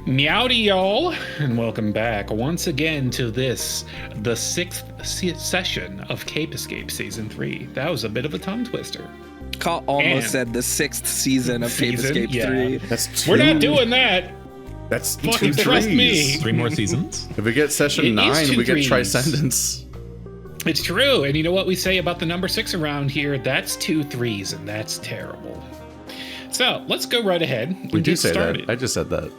Meowdy, y'all, and welcome back once again to the 6th session of Cape Escape Season 3. That was a bit of a tongue twister. Almost said the 6th season of Cape Escape 3. That's We're not doing that. That's Fucking 2 trust threes. me. 3 more seasons. If we get session 9, we get Triscendence. It's true, and you know what we say about the number 6 around here? That's 2 threes, and that's terrible. So let's go right ahead and We do get say started. that. I just said that.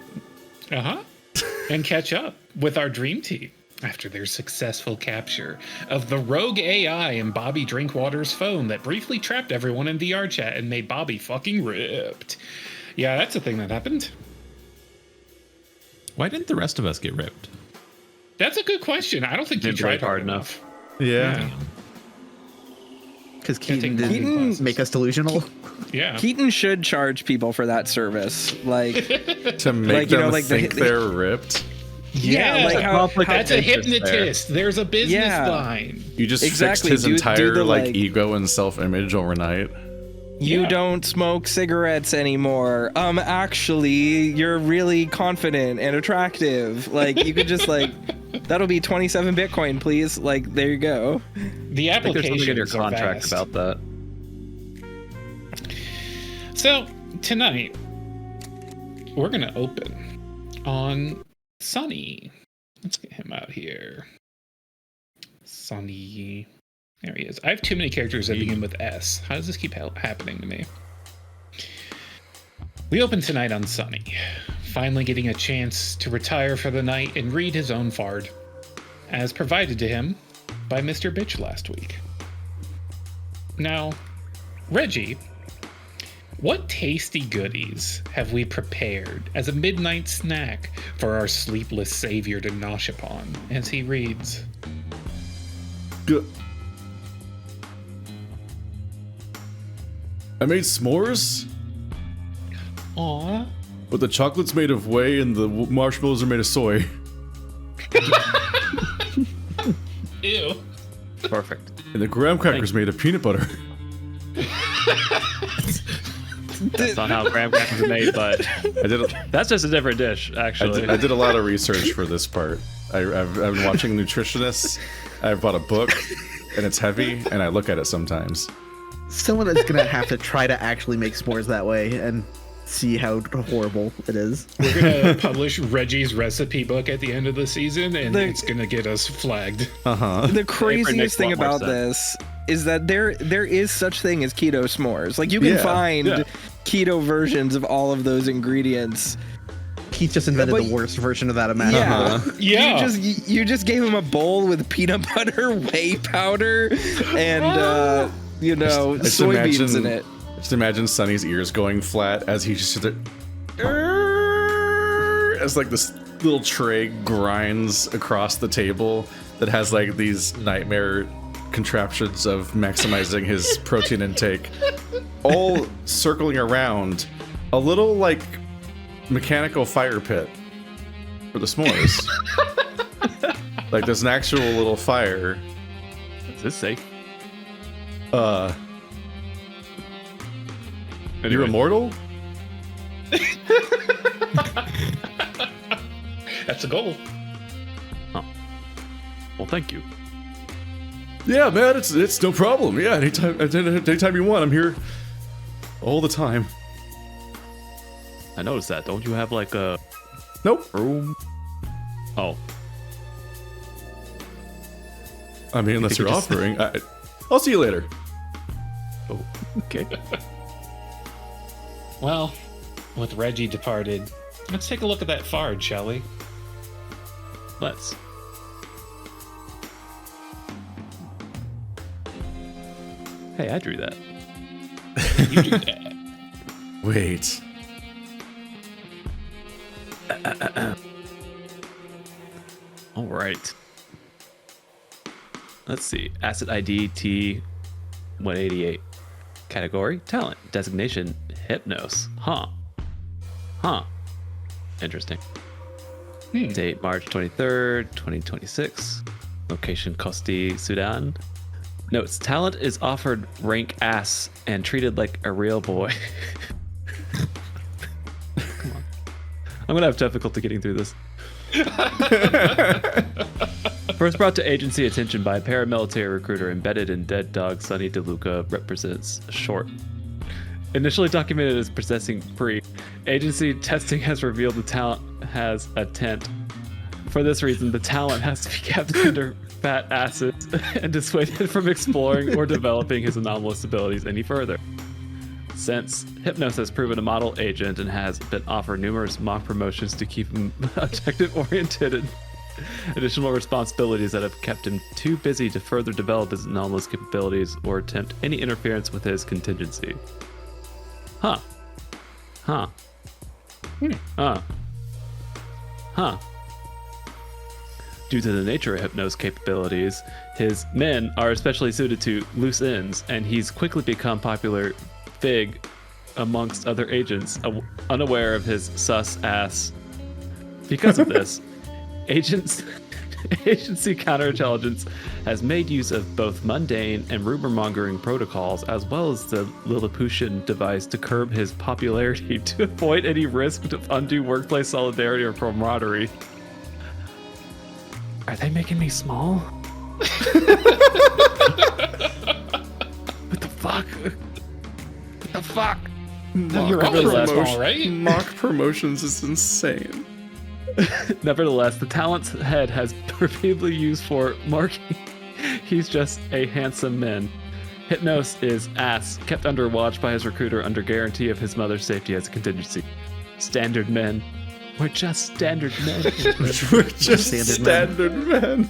And catch up with our dream team after their successful capture of the rogue AI in Bobby Drinkwater's phone that briefly trapped everyone in VR chat and made Bobby fucking ripped. Yeah, that's a thing that happened. Why didn't the rest of us get ripped? That's a good question. I don't think you tried hard enough. Yeah. Because Keaton didn't make us delusional. Yeah. Keaton should charge people for that service. Like, To make them like think they're ripped. Yeah, like how, how that's a hypnotist. There's a business Yeah. line. You just Exactly. fixed his Do entire the, like like- ego and self-image overnight. you Yeah. don't smoke cigarettes anymore. Actually, you're really confident and attractive. Like, you could just like, that'll be 27 Bitcoin, please. Like, there you go. The I think there's something in your applications are contract vast. about that. So tonight we're gonna open on Sonny. Let's get him out here. Sonny. There he is. I have too many characters that begin with S. How does this keep happening to me? We open tonight on Sonny, finally getting a chance to retire for the night and read his own fard, as provided to him by Mr. Bitch last week. Now, Reggie, what tasty goodies have we prepared as a midnight snack for our sleepless savior to nosh upon as he reads? I made s'mores, Aw. but the chocolate's made of whey and the marshmallows are made of soy. Ew. Perfect. And the graham crackers made of peanut butter. That's not how graham crackers are made, but I did a, that's just a different dish, actually. I did a lot of research for this part. I've been watching nutritionists. I've bought a book, and it's heavy, and I look at it sometimes. Someone is gonna have to try to actually make s'mores that way and see how horrible it is. We're gonna publish Reggie's recipe book at the end of the season, and it's gonna get us flagged. The makes craziest a thing lot more about this is that there is such thing as keto s'mores. Like, you can find keto versions of all of those ingredients. He's just invented But- the worst version of that imaginable. Yeah. You just gave him a bowl with peanut butter, whey powder, and Just soybeans in it. Just imagine Sonny's ears going flat as he just sits there. As like this little tray grinds across the table that has like these nightmare contraptions of maximizing his protein intake, all circling around a little like mechanical fire pit for the s'mores. Like there's an actual little fire. Is this safe? You're immortal? That's a goal. Well, thank you. Yeah, man, it's no problem. Yeah, anytime you want, I'm here all the time. I noticed that. Don't you have like a Nope. room? Oh, I mean, unless You you're could just- offering. I'll see you later. okay. Well, with Reggie departed, let's take a look at that fard, shall we? Let's. Hey, I drew that. You do that. Wait. All right. Let's see. Asset ID T188. Category talent. Designation Hypnos. Huh. Interesting. Date March 23rd, 2026. Location Kosti, Sudan. Notes: talent is offered rank ass and treated like a real boy. Come on. I'm gonna have difficulty getting through this. First brought to agency attention by a paramilitary recruiter embedded in dead dog Sonny DeLuca, represents short. Initially documented as possessing Furry, agency testing has revealed the talent has a tent. For this reason, the talent has to be kept under fat asses and dissuaded from exploring or developing his anomalous abilities any further. Since Hypnos has proven a model agent and has been offered numerous mock promotions to keep him objective-oriented and additional responsibilities that have kept him too busy to further develop his anomalous capabilities or attempt any interference with his contingency. Huh. Due to the nature of Hypnos' capabilities, his men are especially suited to loose ends, and he's quickly become popular fig amongst other agents, unaware of his sus ass. Because of this, agency counterintelligence has made use of both mundane and rumor-mongering protocols, as well as the Lilliputian device to curb his popularity to avoid any risk of undue workplace solidarity or camaraderie. Are they making me small? What the fuck? What the fuck? You're always small, right? Mock promotions is insane. Nevertheless, the talent's head has repeatedly used for marking he's just a handsome man. Hypnos is ass, kept under watch by his recruiter under guarantee of his mother's safety as a contingency. Standard men. We're just standard men. We're just standard men.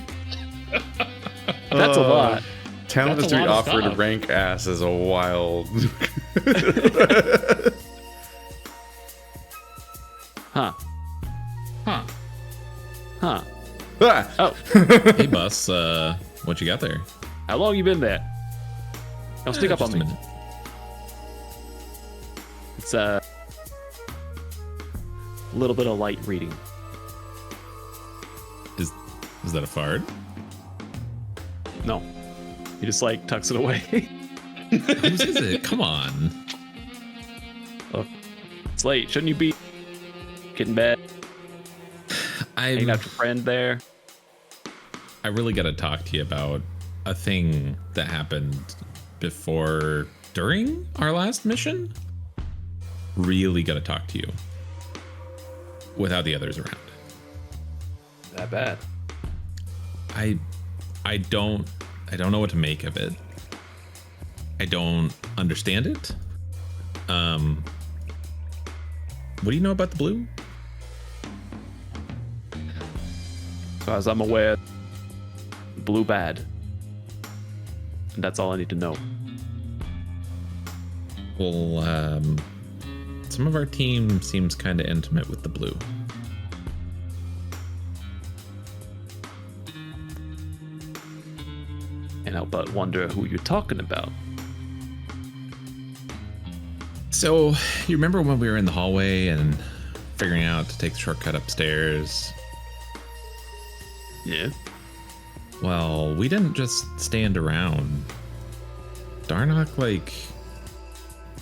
That's a lot. Talent That's is a to be lot of offered stuff. rank ass is a wild. Huh. Huh. Huh. Ah! Oh, Hey, Bus, what you got there? how long you been there? Don't stick up on Just a me. minute. It's a little bit of light reading. Is that a fart? No. He just like tucks it away. Whose is it? Come on. Look, it's late. Shouldn't you be getting bed? Hanging out with your friend there? I really got to talk to you about a thing that happened during our last mission. Really got to talk to you without the others around. That bad. I don't know what to make of it. I don't understand it. What do you know about the blue? As far as I'm aware, blue bad. And that's all I need to know. Well, some of our team seems kind of intimate with the blue. And I'll but wonder who you're talking about. So, you remember when we were in the hallway and figuring out to take the shortcut upstairs? Yeah. Well, we didn't just stand around. Darnock,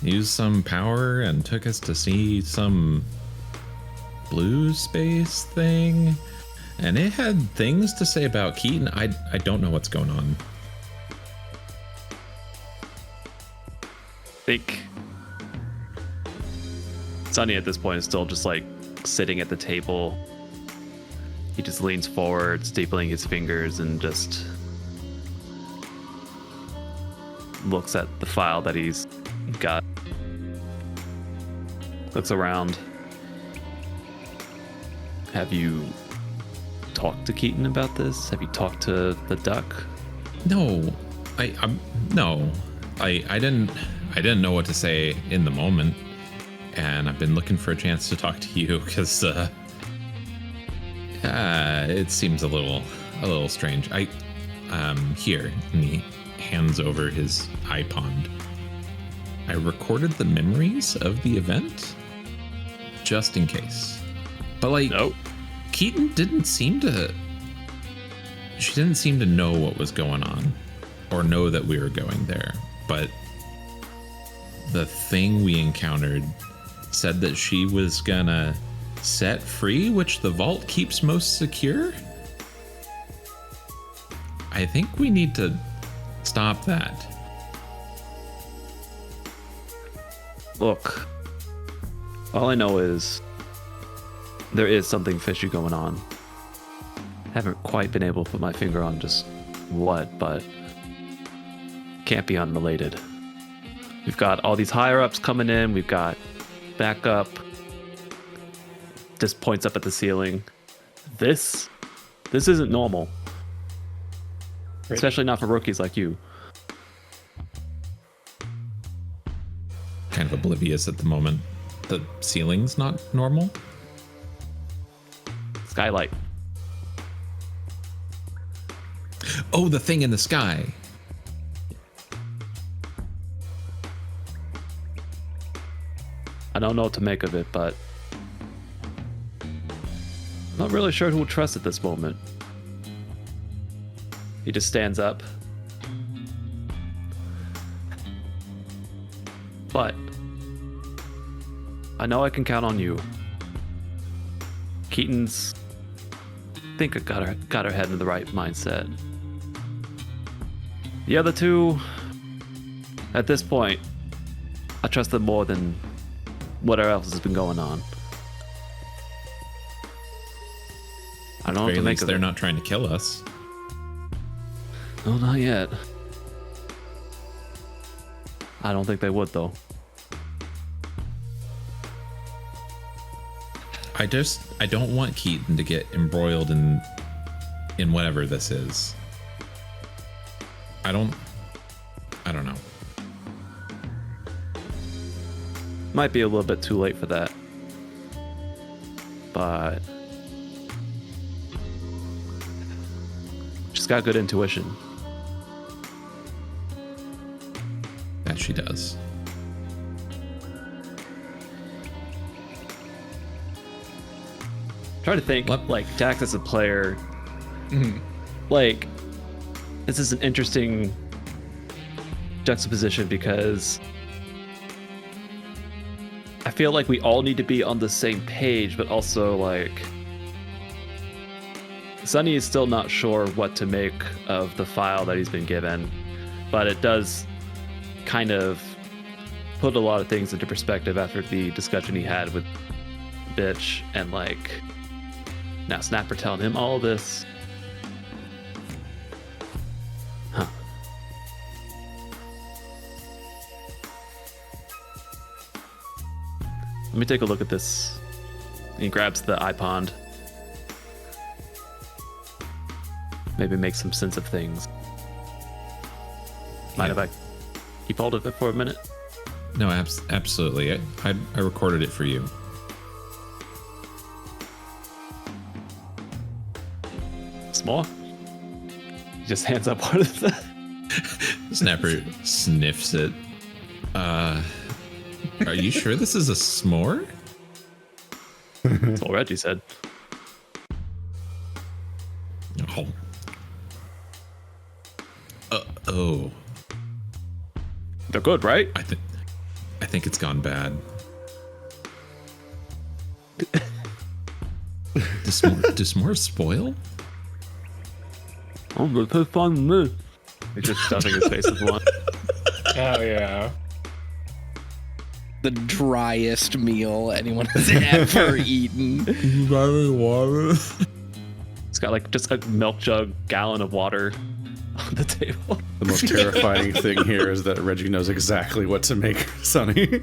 used some power and took us to see some blue space thing. And it had things to say about Keaton. I don't know what's going on. I think Sonny at this point is still just sitting at the table. He just leans forward, stapling his fingers, and just looks at the file that he's got. Looks around. Have you talked to Keaton about this? Have you talked to the duck? No, no. I didn't know what to say in the moment, and I've been looking for a chance to talk to you because it seems a little strange. Here, and he hands over his iPod. I recorded the memories of the event just in case. But No. Keaton didn't seem to know what was going on. or know that we were going there, but the thing we encountered said that she was gonna set free which the vault keeps most secure. I think we need to stop that. Look, all I know is there is something fishy going on. Haven't quite been able to put my finger on just what, but can't be unrelated. We've got all these higher ups coming in, we've got backup, just points up at the ceiling. This isn't normal. Especially not for rookies like you. Kind of oblivious at the moment. The ceiling's not normal. Skylight. Oh, the thing in the sky. I don't know what to make of it, but I'm not really sure who to trust at this moment. He just stands up. But I know I can count on you. Keaton's, I think I got her head in the right mindset. The other two, at this point, I trust them more than whatever else has been going on. I don't know what to make of they're it. not trying to kill us. No, not yet. I don't think they would, though. I don't want Keaton to get embroiled in whatever this is. I don't know. Might be a little bit too late for that. But she's got good intuition. That she does. Try to think, What? like, Jax as a player, like, this is an interesting juxtaposition because I feel like we all need to be on the same page, but also, like, Sonny is still not sure what to make of the file that he's been given, but it does kind of put a lot of things into perspective after the discussion he had with Bitch, and, like, now Snapper telling him all this. Huh. Let me take a look at this. He grabs the iPod. Maybe make some sense of things. Mind if I keep hold of it for a minute? No, absolutely. I recorded it for you. Small? He just hands up part of that. Snapper sniffs it. Are you sure this is a s'more? That's what Reggie said. Oh. Oh. They're good, right? I think it's gone bad. Does s'more spoil? Oh, but it's fun with me. He's just stuffing his face with one. Oh yeah. The driest meal anyone has ever eaten. Water. It's got like just a milk jug, gallon of water on the table. The most terrifying thing here is that Reggie knows exactly what to make Sonny.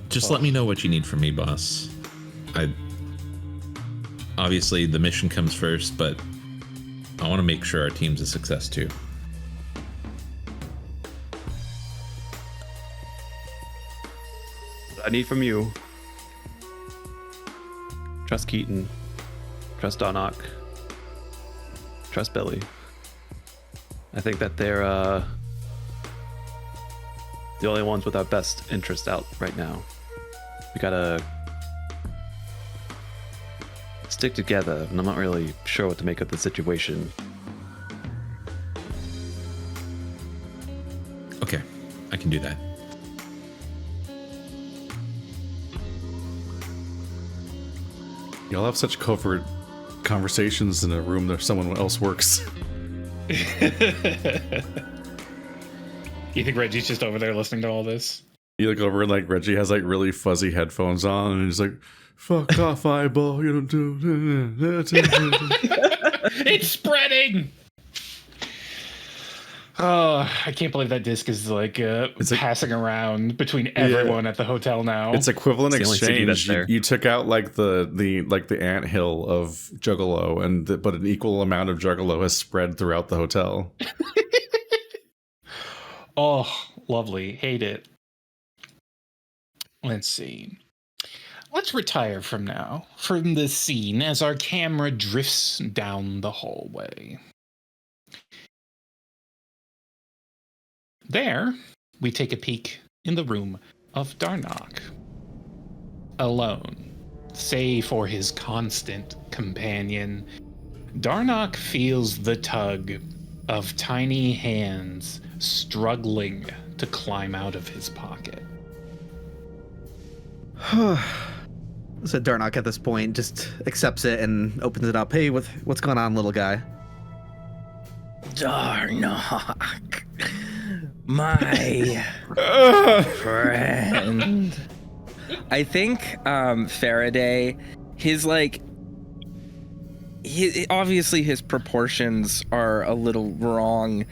Just let me know what you need from me, boss. Obviously the mission comes first, but I want to make sure our team's a success too. What I need from you. Trust Keaton. Trust Donok. Trust Billy. I think that they're the only ones with our best interest out right now. We gotta stick together, and I'm not really sure what to make of the situation. Okay, I can do that. Y'all have such covert conversations in a room that someone else works. You think Reggie's just over there listening to all this? You look over and like Reggie has like really fuzzy headphones on, and he's like, "Fuck off, eyeball! You don't do." It's spreading. Oh, I can't believe that disc is like passing around between everyone at the hotel now. It's equivalent It's the only CD that's exchange. there. You took out like the anthill of Juggalo, but an equal amount of Juggalo has spread throughout the hotel. Oh, lovely. Hate it. Let's see. Let's retire from the scene as our camera drifts down the hallway. There, we take a peek in the room of Darnock. Alone, save for his constant companion, Darnock feels the tug of tiny hands struggling to climb out of his pocket. So Darnock at this point just accepts it and opens it up. Hey, what's going on, little guy? Darnock, my friend. I think Faraday, obviously his proportions are a little wrong.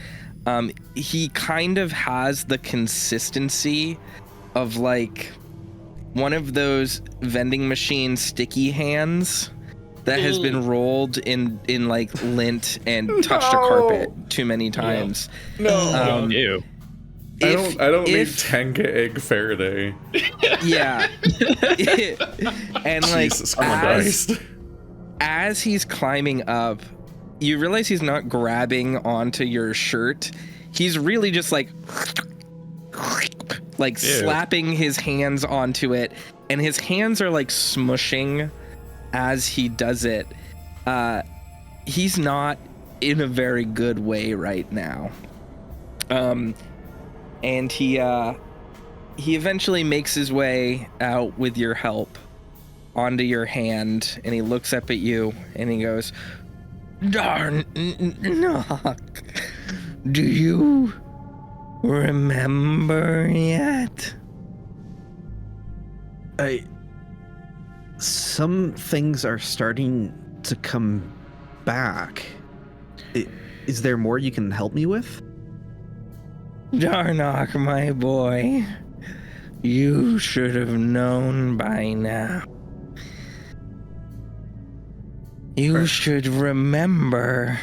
He kind of has the consistency of like one of those vending machine sticky hands that has been rolled in like lint and touched a carpet too many times. No, Ew. I don't need Tenga egg Faraday. Yeah. And like Jesus Christ. as he's climbing up, you realize he's not grabbing onto your shirt. He's really just like slapping his hands onto it, and his hands are like smushing as he does it. He's not in a very good way right now. And he eventually makes his way out with your help onto your hand, and he looks up at you and he goes, Darnock, do you remember yet? Some things are starting to come back. Is there more you can help me with? Darnock, my boy, you should have known by now. You should remember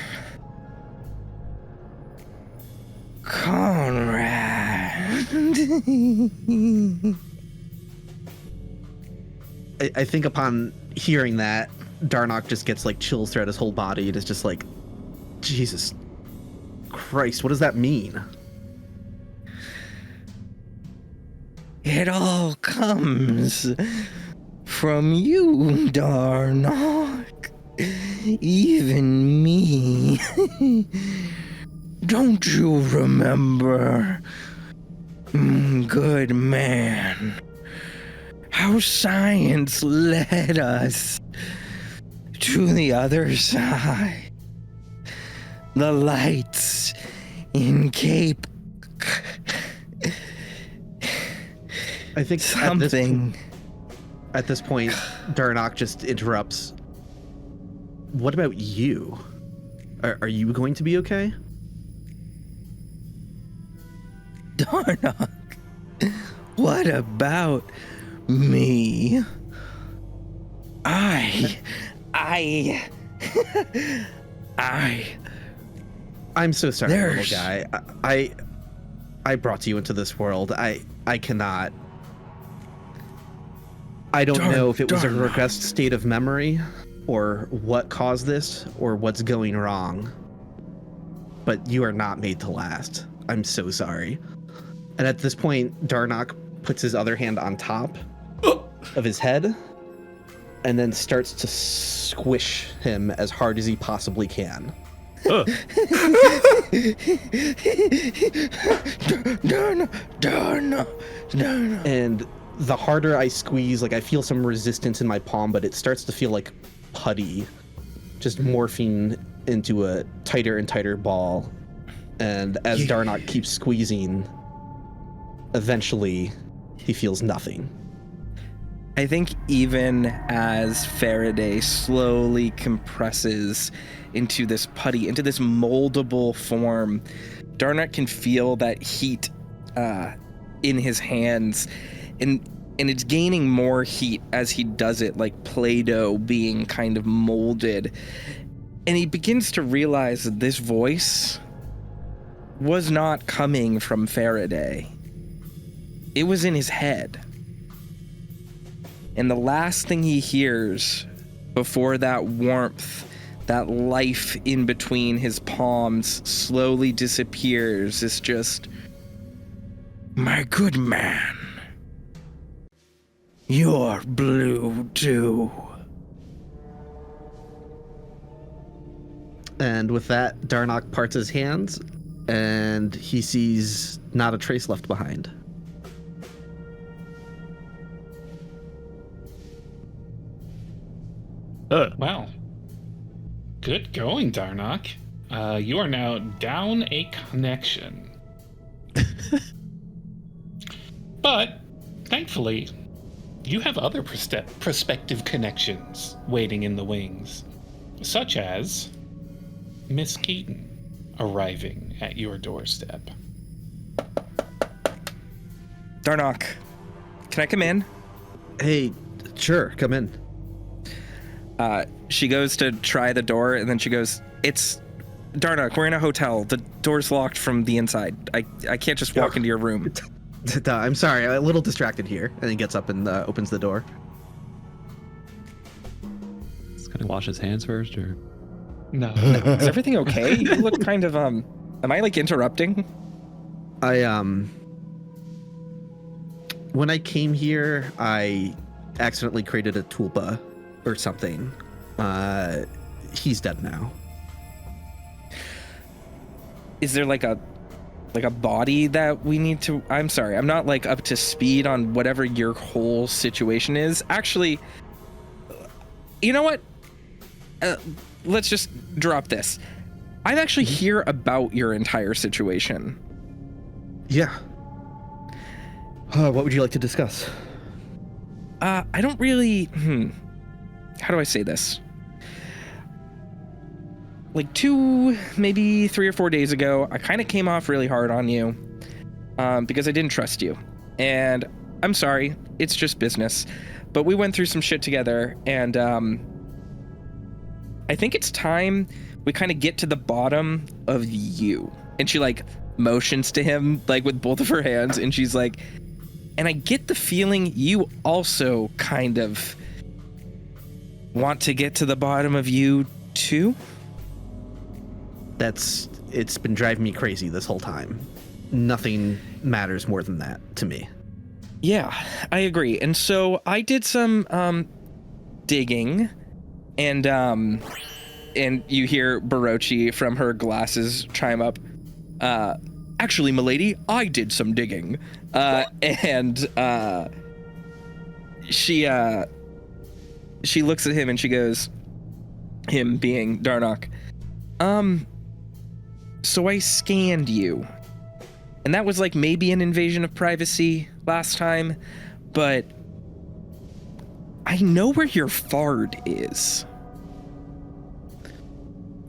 Conrad. I think upon hearing that, Darnock just gets like chills throughout his whole body. It is just like, Jesus Christ, what does that mean? It all comes from you, Darnock. Even me. Don't you remember, good man, how science led us to the other side? The lights in Cape... I think something. At this point, Darnock just interrupts. What about you? Are you going to be okay? Darnock, what about me? I'm so sorry, There's- little guy. I brought you into this world. I cannot. I don't know if it was a Darnock. regressed state of memory, or what caused this, or what's going wrong. But you are not made to last. I'm so sorry. And at this point, Darnock puts his other hand on top of his head and then starts to squish him as hard as he possibly can. Darn. And the harder I squeeze, like I feel some resistance in my palm, but it starts to feel like putty, just morphing into a tighter and tighter ball. And as Darnock keeps squeezing, eventually he feels nothing. I think even as Faraday slowly compresses into this putty, into this moldable form, Darnock can feel that heat in his hands, and it's gaining more heat as he does it, like Play-Doh being kind of molded. And he begins to realize that this voice was not coming from Faraday. It was in his head. And the last thing he hears before that warmth, that life in between his palms slowly disappears is just, "My good man, you're blue too." And with that, Darnock parts his hands, and he sees not a trace left behind. Well, good going, Darnock. You are now down a connection. But, thankfully, you have other prospective connections waiting in the wings, such as Miss Keaton arriving at your doorstep. Darnock, can I come in? Hey, sure, come in. She goes to try the door, and then she goes, "It's Darnock, we're in a hotel. The door's locked from the inside. I can't just walk into your room." I'm sorry, I'm a little distracted here. And he gets up and opens the door. He's gonna wash his hands first, or No. Is everything okay? You look kind of, am I like interrupting? When I came here, I accidentally created a tulpa or something. He's dead now. Is there like a body that we need to... I'm sorry, I'm not like up to speed on whatever your whole situation is. Actually, you know what? Let's just drop this. I'm actually here about your entire situation. Yeah. What would you like to discuss? I don't really... How do I say this? Like 2, maybe 3 or 4 days ago, I kind of came off really hard on you because I didn't trust you. And I'm sorry, it's just business. But we went through some shit together, and I think it's time we kind of get to the bottom of you. And she like motions to him like with both of her hands, and she's like, and I get the feeling you also kind of want to get to the bottom of you too? It's been driving me crazy this whole time. Nothing matters more than that to me. Yeah, I agree. And so I did some digging, and you hear Barochi from her glasses chime up. Actually, milady, I did some digging. She looks at him and she goes, him being Darnock, so I scanned you. And that was like maybe an invasion of privacy last time, but I know where your fard is.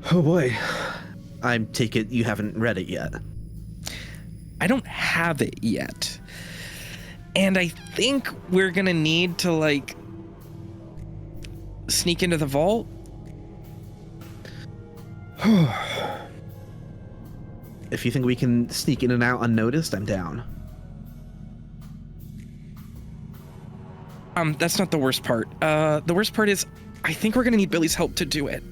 Oh boy. I take it you haven't read it yet. I don't have it yet. And I think we're gonna need to like sneak into the vault. If you think we can sneak in and out unnoticed, I'm down. That's not the worst part. The worst part is I think we're gonna need Billy's help to do it.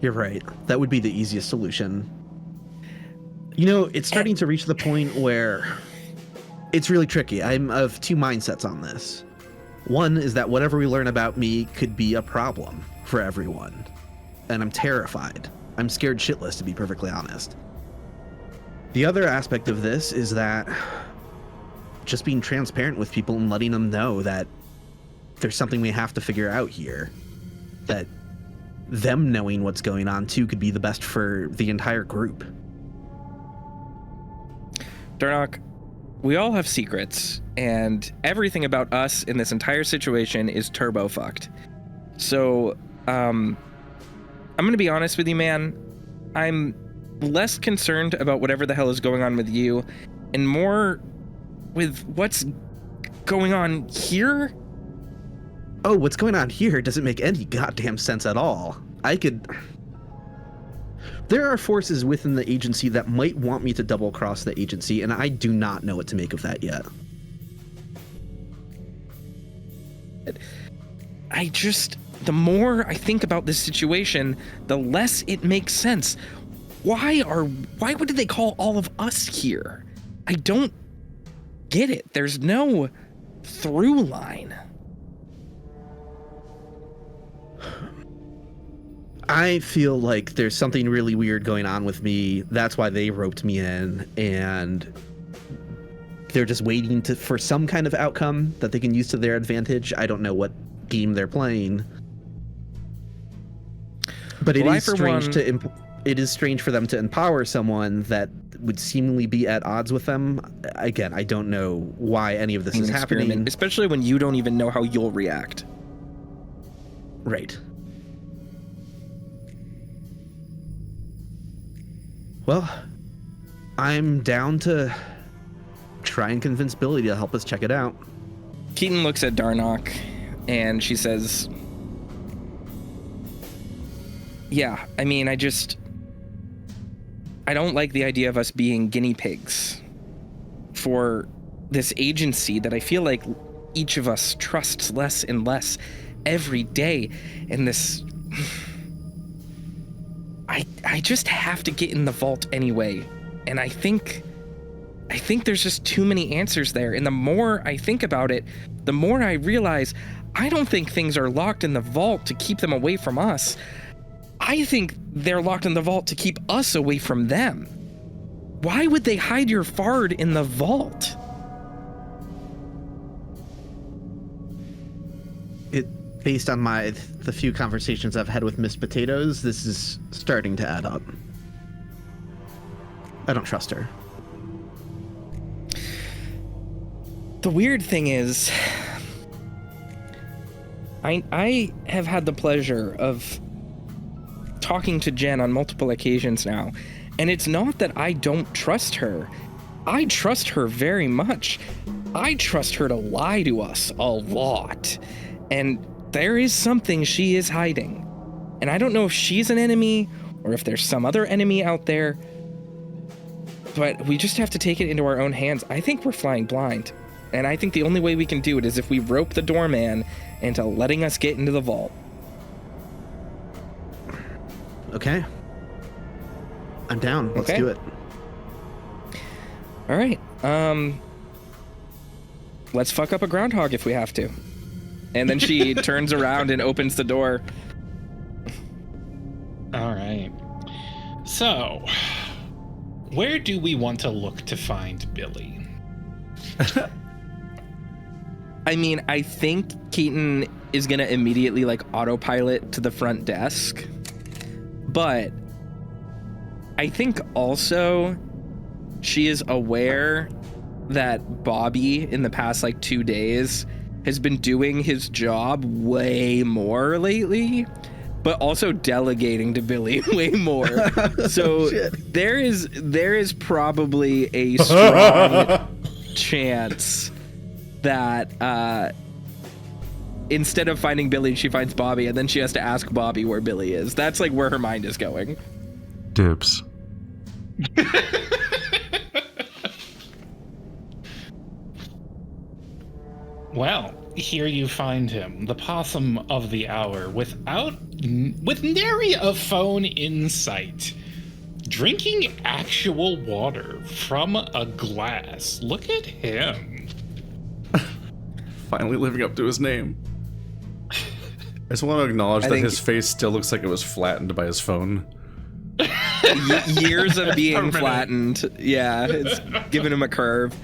You're right. That would be the easiest solution. You know, it's starting to reach the point where It's really tricky. I'm of two mindsets on this. One is that whatever we learn about me could be a problem for everyone, and I'm terrified. I'm scared shitless, to be perfectly honest. The other aspect of this is that just being transparent with people and letting them know that there's something we have to figure out here, that them knowing what's going on too could be the best for the entire group. Darnock, we all have secrets, and everything about us in this entire situation is turbo fucked. So, I'm gonna be honest with you, man. I'm less concerned about whatever the hell is going on with you, and more with what's going on here. Oh, what's going on here doesn't make any goddamn sense at all. There are forces within the agency that might want me to double cross the agency, and I do not know what to make of that yet. The more I think about this situation, the less it makes sense. Why would they call all of us here? I don't get it. There's no through line. I feel like there's something really weird going on with me. That's why they roped me in, and they're just waiting for some kind of outcome that they can use to their advantage. I don't know what game they're playing, but it is strange for them to empower someone that would seemingly be at odds with them. Again, I don't know why any of this is happening, especially when you don't even know how you'll react. Right. Well, I'm down to try and convince Billy to help us check it out. Keaton looks at Darnock and she says, yeah, I mean, I don't like the idea of us being guinea pigs for this agency that I feel like each of us trusts less and less every day. And this... I just have to get in the vault anyway. And I think there's just too many answers there. And the more I think about it, the more I realize I don't think things are locked in the vault to keep them away from us. I think they're locked in the vault to keep us away from them. Why would they hide your fard in the vault? Based on the few conversations I've had with Miss Potatoes, this is starting to add up. I don't trust her. The weird thing is, I have had the pleasure of talking to Jen on multiple occasions now, and it's not that I don't trust her. I trust her very much. I trust her to lie to us a lot. And there is something she is hiding. And I don't know if she's an enemy or if there's some other enemy out there, but we just have to take it into our own hands. I think we're flying blind. And I think the only way we can do it is if we rope the doorman into letting us get into the vault. Okay. I'm down. Let's do it. All right. Let's fuck up a groundhog if we have to. And then she turns around and opens the door. All right. So, where do we want to look to find Billy? I mean, I think Keaton is going to immediately autopilot to the front desk. But I think also she is aware that Bobby in the past 2 days has been doing his job way more lately, but also delegating to Billy way more. So there is probably a strong chance that instead of finding Billy, she finds Bobby, and then she has to ask Bobby where Billy is. That's where her mind is going. Dibs. Well, here you find him, the possum of the hour, with nary a phone in sight. drinking actual water from a glass. Look at him. Finally living up to his name. I just want to acknowledge that his face still looks like it was flattened by his phone. Years of being flattened. Yeah, it's giving him a curve.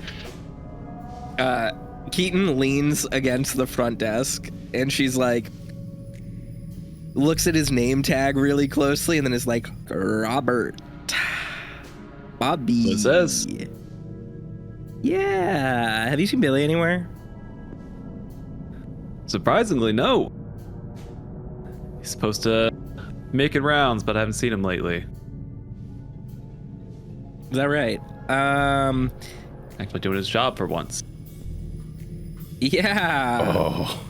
Keaton leans against the front desk, and she's like, looks at his name tag really closely, and then is like, Robert. Bobby. What it says? Yeah. Have you seen Billy anywhere? Surprisingly, no. He's supposed to making rounds, but I haven't seen him lately. Is that right? Actually doing his job for once. Yeah. Oh.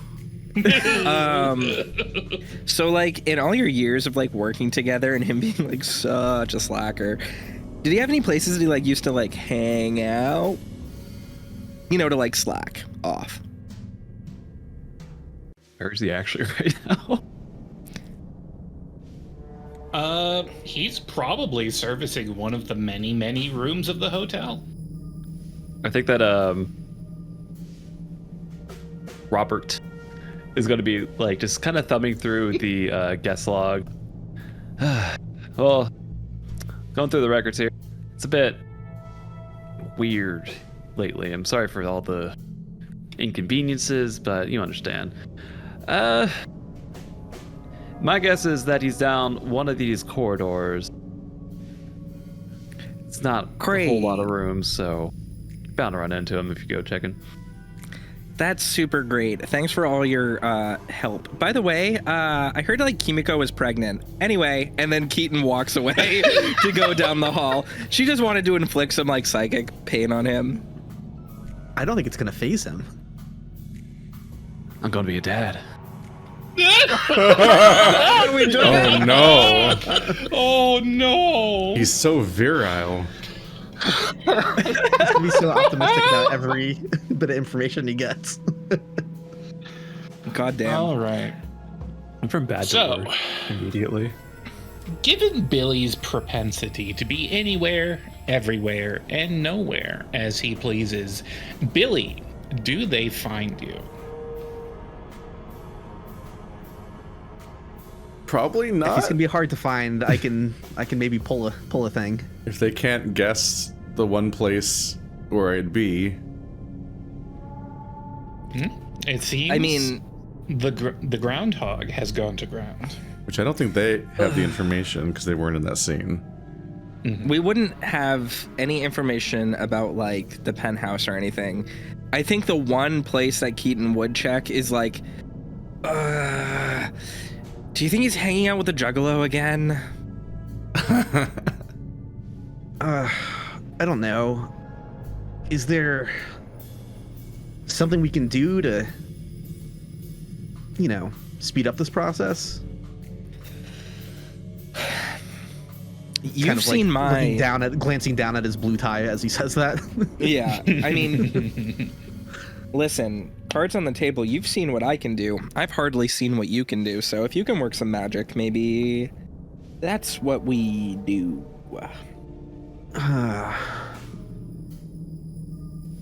So like in all your years of like working together and him being like such a slacker, did he have any places that he like used to like hang out? You know, to like slack off. Where is he actually right now? He's probably servicing one of the many, many rooms of the hotel. I think that Robert is going to be like just kind of thumbing through the guest log. Well, going through the records here, it's a bit weird lately. I'm sorry for all the inconveniences, but you understand. My guess is that he's down one of these corridors. It's not a whole lot of rooms, so you're bound to run into him if you go checking. That's super great. Thanks for all your help. By the way, I heard like Kimiko was pregnant. Anyway, and then Keaton walks away to go down the hall. She just wanted to inflict some like psychic pain on him. I don't think it's gonna phase him. I'm gonna be a dad. Oh no. Oh no! He's so virile. He's gonna be so optimistic about every bit of information he gets. God damn. All right. I'm from bad to So, worse immediately. given Billy's propensity to be anywhere, everywhere, and nowhere as he pleases, Billy, do they find you? Probably If not. he's gonna be hard to find, I can maybe pull a thing. If they can't guess the one place where I'd be. It seems. I mean, the groundhog has gone to ground. Which I don't think they have the information because they weren't in that scene. we wouldn't have any information about like the penthouse or anything. I think the one place that Keaton would check is like, do you think he's hanging out with the Juggalo again? I don't know. Is there something we can do to, speed up this process? You've Kind of seen like my glancing down at his blue tie as he says that. Yeah, I mean, listen, cards on the table. You've seen what I can do. I've hardly seen what you can do. So if you can work some magic, maybe that's what we do.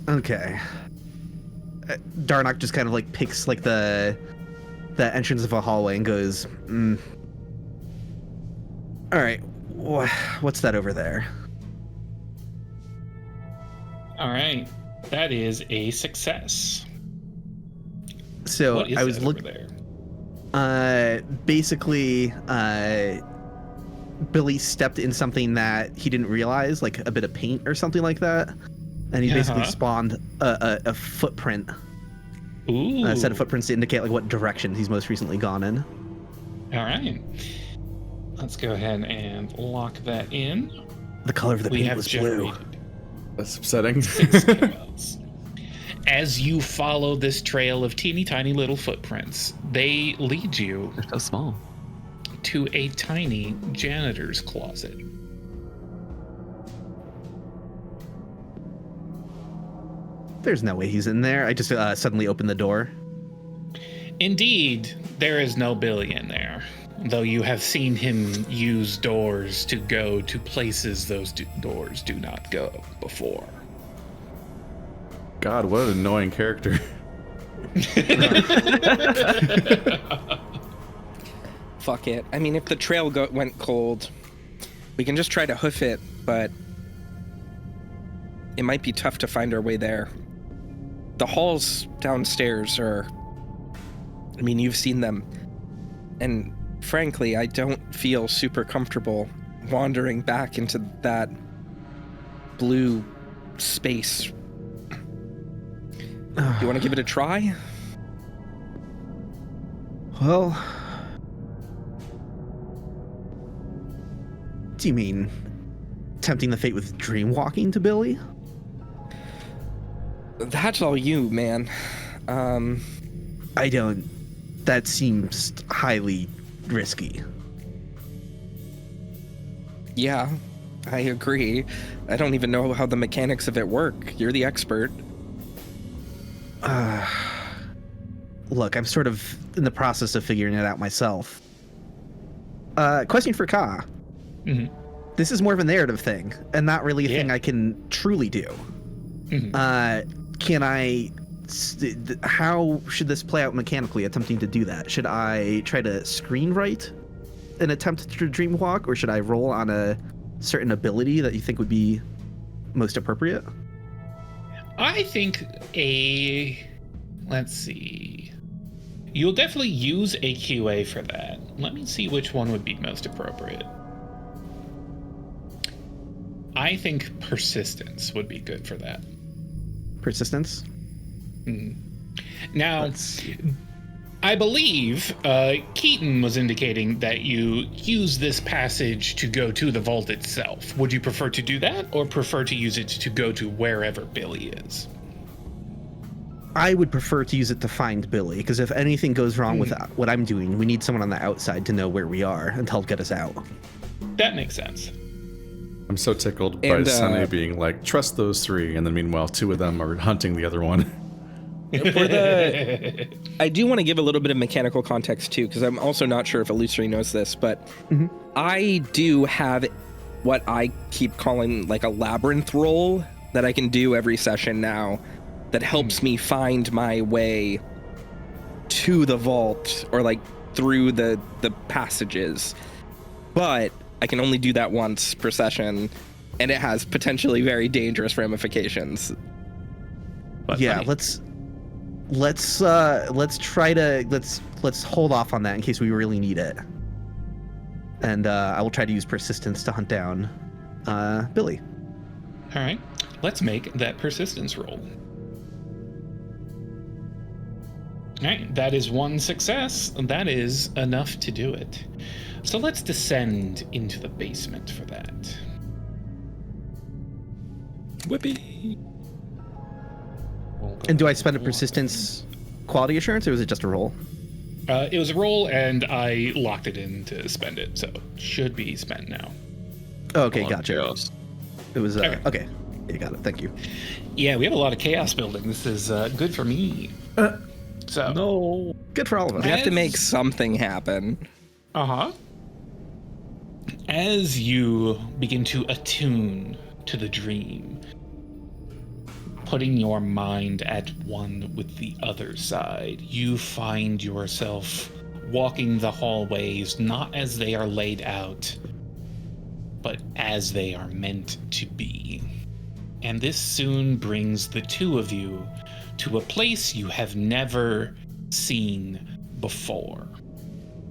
Okay. Darnock just kind of like picks like the entrance of a hallway and goes, all right, what's that over there? All right, that is a success. So What is I was that over looking. there? Basically, Billy stepped in something that he didn't realize, like a bit of paint or something like that, and he basically spawned a footprint, Ooh. a set of footprints to indicate like what direction he's most recently gone in. All right. Let's go ahead and lock that in. The color of the We paint have was blue. generated That's upsetting. 6 KOs. As you follow this trail of teeny tiny little footprints, they lead you They're so small. to a tiny janitor's closet. There's no way he's in there. I just suddenly opened the door. Indeed, there is no Billy in there. though you have seen him use doors to go to places those doors do not go before. God, what an annoying character. Fuck it. I mean, if the trail went cold, we can just try to hoof it, but it might be tough to find our way there. The halls downstairs are... I mean, you've seen them. And frankly, I don't feel super comfortable wandering back into that blue space. You want to give it a try? Well, do you mean tempting the fate with dream walking to Billy? That's all you, man. I don't. That seems highly risky. Yeah, I agree. I don't even know how the mechanics of it work. You're the expert. Look, I'm sort of in the process of figuring it out myself. Question for Ka. Mm-hmm. This is more of a narrative thing, and not really a Yeah. thing I can truly do. Mm-hmm. Can I... How should this play out mechanically, attempting to do that? Should I try to screenwrite an attempt to dream walk, or should I roll on a certain ability that you think would be most appropriate? I think let's see. You'll definitely use a QA for that. Let me see which one would be most appropriate. I think persistence would be good for that. Persistence? Now, I believe Keaton was indicating that you use this passage to go to the vault itself. Would you prefer to do that, or prefer to use it to go to wherever Billy is? I would prefer to use it to find Billy, because if anything goes wrong with what I'm doing, we need someone on the outside to know where we are and help get us out. That makes sense. I'm so tickled by And, Sonny being like, trust those three, and then meanwhile, two of them are hunting the other one. I do want to give a little bit of mechanical context too, because I'm also not sure if Illusory knows this, but I do have what I keep calling like a labyrinth roll that I can do every session now that helps me find my way to the vault or like through the passages. But I can only do that once per session, and it has potentially very dangerous ramifications. But Yeah, funny. let's hold off on that in case we really need it. And I will try to use persistence to hunt down Billy. All right, let's make that persistence roll. All right, that is one success. That is enough to do it. So let's descend into the basement for that. Whippy. And do I spend a persistence quality assurance, or was it just a roll? It was a roll, and I locked it in to spend it, so it should be spent now. Oh, okay, gotcha. Just It was Okay. okay. You got it. Thank you. Yeah, we have a lot of chaos building. This is good for me. So no. Good for all of us. We have to make something happen. Uh-huh. As you begin to attune to the dream, putting your mind at one with the other side, you find yourself walking the hallways not as they are laid out, but as they are meant to be. And this soon brings the two of you to a place you have never seen before.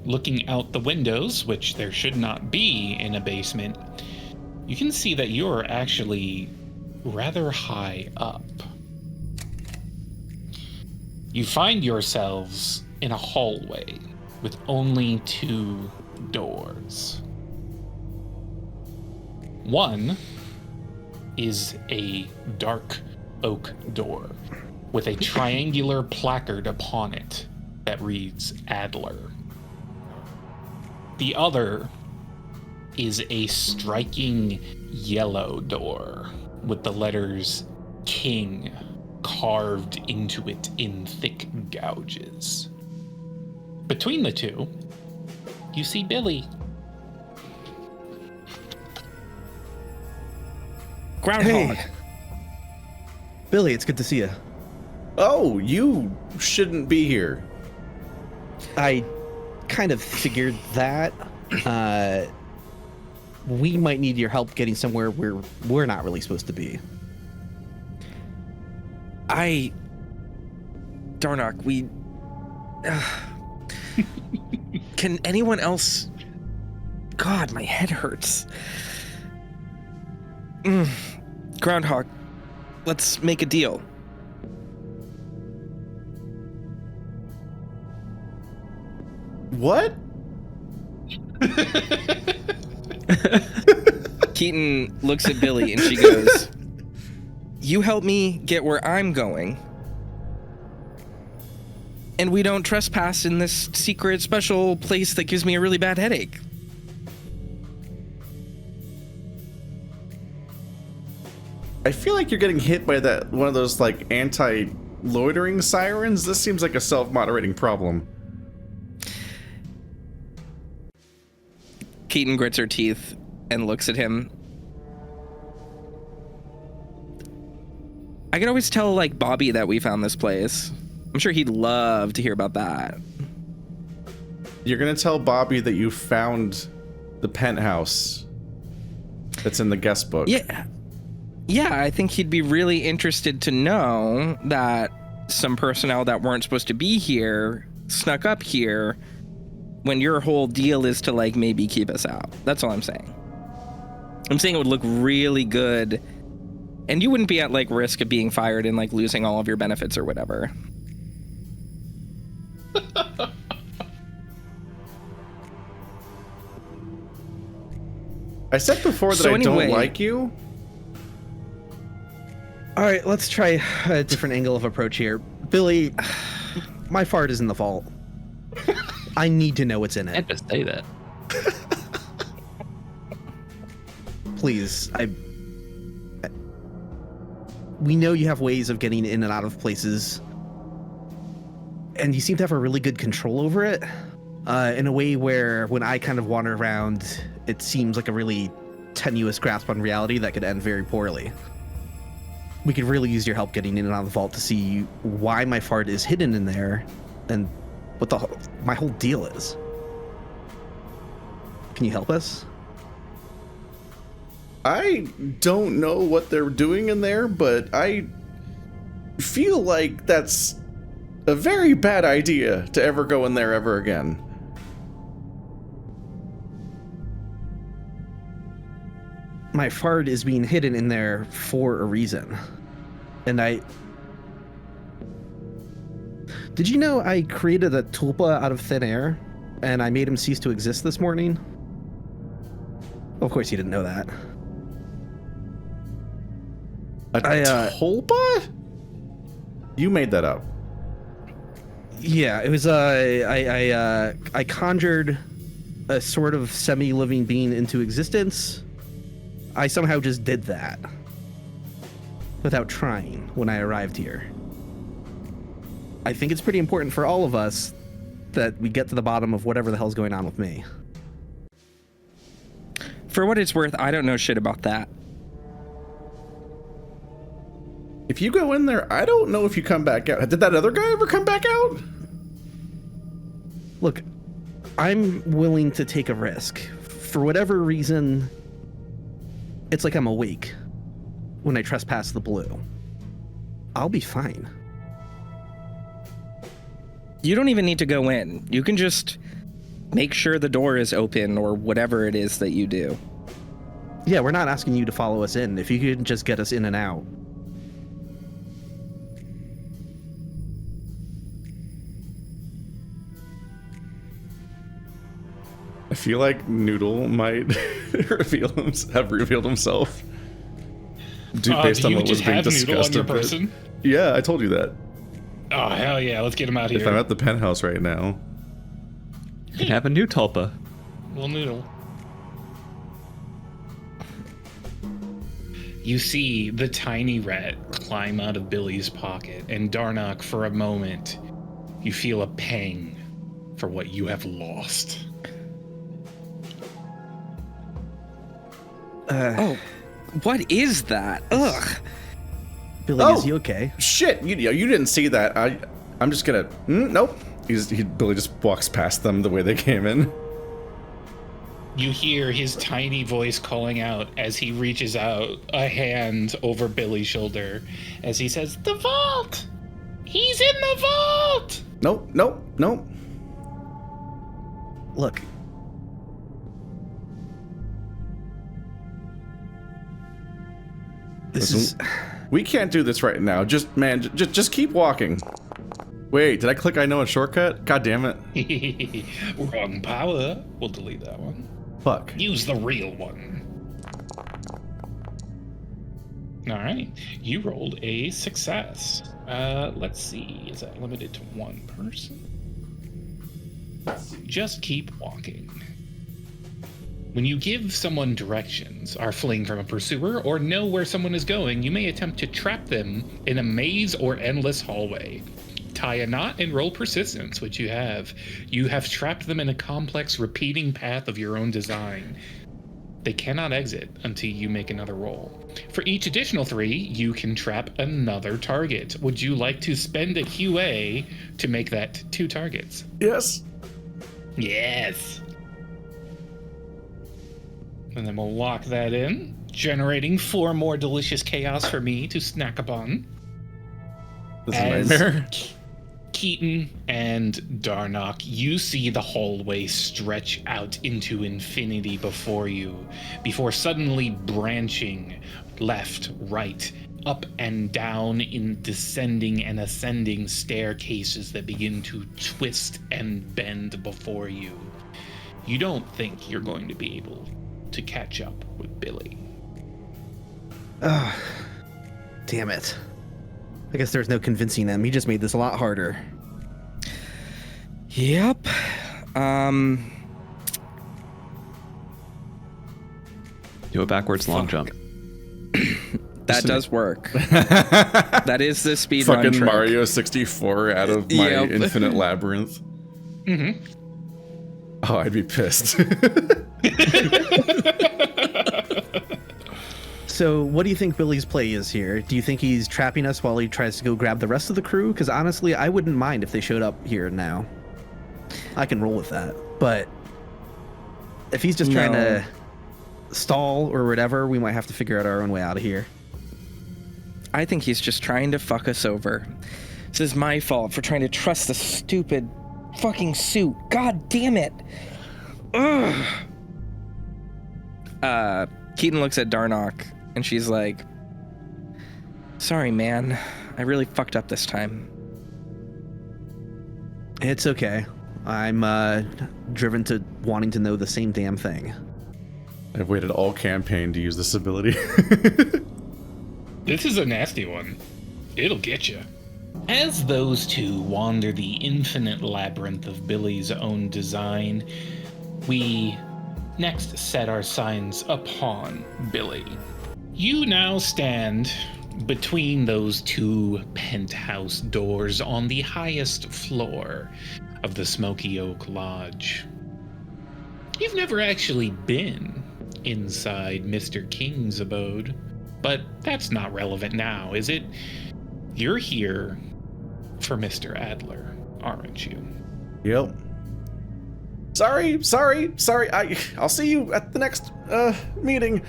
Looking out the windows, which there should not be in a basement, you can see that you're actually rather high up. You find yourselves in a hallway with only two doors. One is a dark oak door with a triangular placard upon it that reads Adler. The other is a striking yellow door with the letters King carved into it in thick gouges. Between the two, you you see Billy. Groundhog. Hey. Billy, it's good to see you. Oh, you shouldn't be here. I kind of figured that. We might need your help getting somewhere where we're not really supposed to be. Darnock, we... Can anyone else... God, my head hurts. Groundhog, let's make a deal. What? Keaton looks at Billy and she goes, you help me get where I'm going, and we don't trespass in this secret special place that gives me a really bad headache. I feel like you're getting hit by that one of those like anti-loitering sirens. This seems like a self-moderating problem. Keaton grits her teeth and looks at him. I could always tell, like, Bobby that we found this place. I'm sure he'd love to hear about that. You're gonna tell Bobby that you found the penthouse that's in the guest book. Yeah, I think he'd be really interested to know that some personnel that weren't supposed to be here snuck up here when your whole deal is to, like, maybe keep us out. That's all I'm saying. I'm saying it would look really good, and you wouldn't be at, like, risk of being fired and, like, losing all of your benefits or whatever. I said before that So I anyway- don't like you. All right, let's try a different angle of approach here. Billy, my fart is in the vault. I need to know what's in I it. had to say that. Please, we know you have ways of getting in and out of places, and you seem to have a really good control over it, in a way where when I kind of wander around, it seems like a really tenuous grasp on reality that could end very poorly. We could really use your help getting in and out of the vault to see why my fart is hidden in there and what my whole deal is. Can you help us? I don't know what they're doing in there, but I feel like that's a very bad idea to ever go in there ever again. My fart is being hidden in there for a reason. And did you know I created a tulpa out of thin air and I made him cease to exist this morning? Of course you didn't know that. A tulpa? You made that up. Yeah, it was I conjured a sort of semi-living being into existence. I somehow just did that without trying when I arrived here. I think it's pretty important for all of us that we get to the bottom of whatever the hell's going on with me. For what it's worth, I don't know shit about that. If you go in there, I don't know if you come back out. Did that other guy ever come back out? Look, I'm willing to take a risk. For whatever reason, it's like I'm awake when I trespass the blue. I'll be fine. You don't even need to go in. You can just make sure the door is open or whatever it is that you do. Yeah, we're not asking you to follow us in. If you could just get us in and out. I feel like Noodle might have revealed himself. Based on you what was just being have Noodle discussed. on your a bit. person? Yeah, I told you that. Oh, hell yeah, let's get him out If I'm here. at the penthouse right now. You can have a new tulpa. Well, Noodle. You see the tiny rat climb out of Billy's pocket, and Darnock, for a moment, you feel a pang for what you have lost. Oh, what is that? Ugh. Billy, is he okay? Shit, you didn't see that. I'm just gonna. Nope. Billy just walks past them the way they came in. You hear his tiny voice calling out as he reaches out a hand over Billy's shoulder as he says, "The vault! He's in the vault!" Nope. Look. We can't do this right now. Just keep walking. Wait, did I click I know a shortcut? God damn it. Wrong power. We'll delete that one. Fuck. Use the real one. All right. You rolled a success. Let's see. Is that limited to one person? Just keep walking. When you give someone directions, are fleeing from a pursuer, or know where someone is going, you may attempt to trap them in a maze or endless hallway. Tie a knot and roll persistence, which you have. You have trapped them in a complex, repeating path of your own design. They cannot exit until you make another roll. For each additional 3, you can trap another target. Would you like to spend a QA to make that 2 targets? Yes. Yes. And then we'll lock that in, generating 4 more delicious chaos for me to snack upon. This is a nightmare. Keaton and Darnock, you see the hallway stretch out into infinity before you, before suddenly branching left, right, up and down in descending and ascending staircases that begin to twist and bend before you. You don't think you're going to be able to catch up with Billy. Damn it. I guess there's no convincing them. He just made this a lot harder. Yep. Do a backwards long jump. That does work. That is the speed run Fucking trick. Mario 64 out of my Yep. infinite labyrinth. Mm-hmm. Oh, I'd be pissed. So, what do you think Billy's play is here? Do you think he's trapping us while he tries to go grab the rest of the crew? Because honestly, I wouldn't mind if they showed up here now. I can roll with that. But if he's just trying to stall or whatever, we might have to figure out our own way out of here. I think he's just trying to fuck us over. This is my fault for trying to trust the stupid fucking suit. God damn it. Ugh. Keaton looks at Darnock and she's like, "Sorry, man. I really fucked up this time." It's okay. I'm driven to wanting to know the same damn thing. I've waited all campaign to use this ability. This is a nasty one. It'll get you. As those two wander the infinite labyrinth of Billy's own design, we next set our signs upon Billy. You now stand between those 2 penthouse doors on the highest floor of the Smoky Oak Lodge. You've never actually been inside Mr. King's abode, but that's not relevant now, is it? You're here for Mr. Adler, aren't you? Yep. Sorry. I'll see you at the next meeting.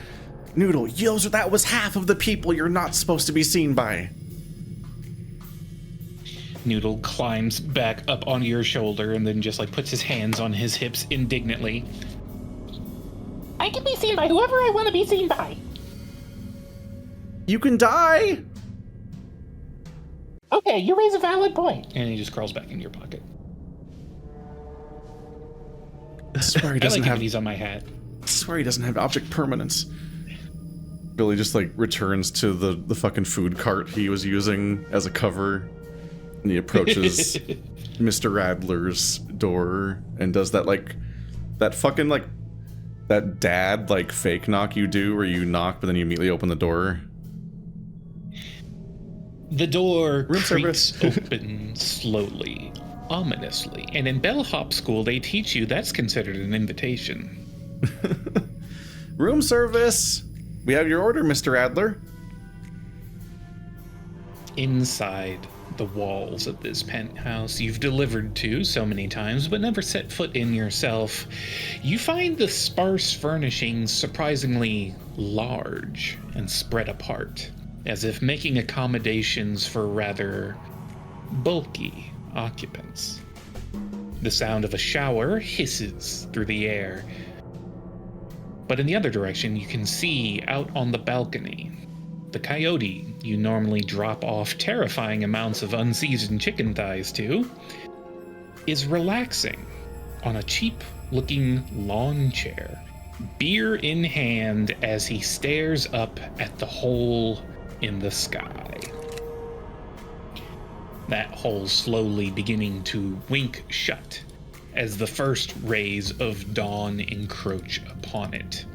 Noodle, that was half of the people you're not supposed to be seen by. Noodle climbs back up onto your shoulder and then just puts his hands on his hips indignantly. I can be seen by whoever I want to be seen by. You can die. Okay, you raise a valid point. And he just crawls back into your pocket. I swear he I doesn't like it have. when he's on my hat. I swear he doesn't have object permanence. Billy just returns to the fucking food cart he was using as a cover, and he approaches Mr. Adler's door and does that that fucking that dad fake knock you do where you knock but then you immediately open the door. The door Room creaks service. open slowly, ominously, and in bellhop school they teach you that's considered an invitation. Room service. We have your order, Mr. Adler. Inside the walls of this penthouse you've delivered to so many times but never set foot in yourself, you find the sparse furnishings surprisingly large and spread apart, as if making accommodations for rather bulky occupants. The sound of a shower hisses through the air, but in the other direction you can see out on the balcony the coyote you normally drop off terrifying amounts of unseasoned chicken thighs to is relaxing on a cheap-looking lawn chair, beer in hand, as he stares up at the hole in the sky. That hole slowly beginning to wink shut as the first rays of dawn encroach upon it.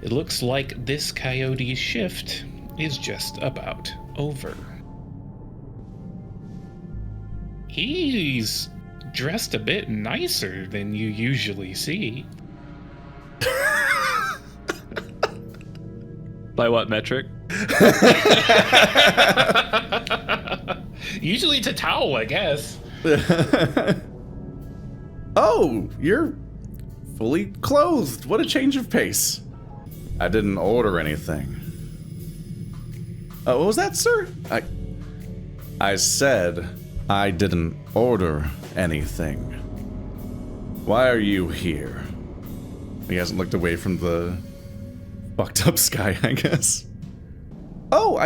It looks like this coyote's shift is just about over. He's dressed a bit nicer than you usually see. By what metric? Usually it's a towel, I guess. Oh, you're fully clothed. What a change of pace. I didn't order anything. What was that, sir? I said I didn't order anything. Why are you here? He hasn't looked away from the fucked up sky, I guess. Oh,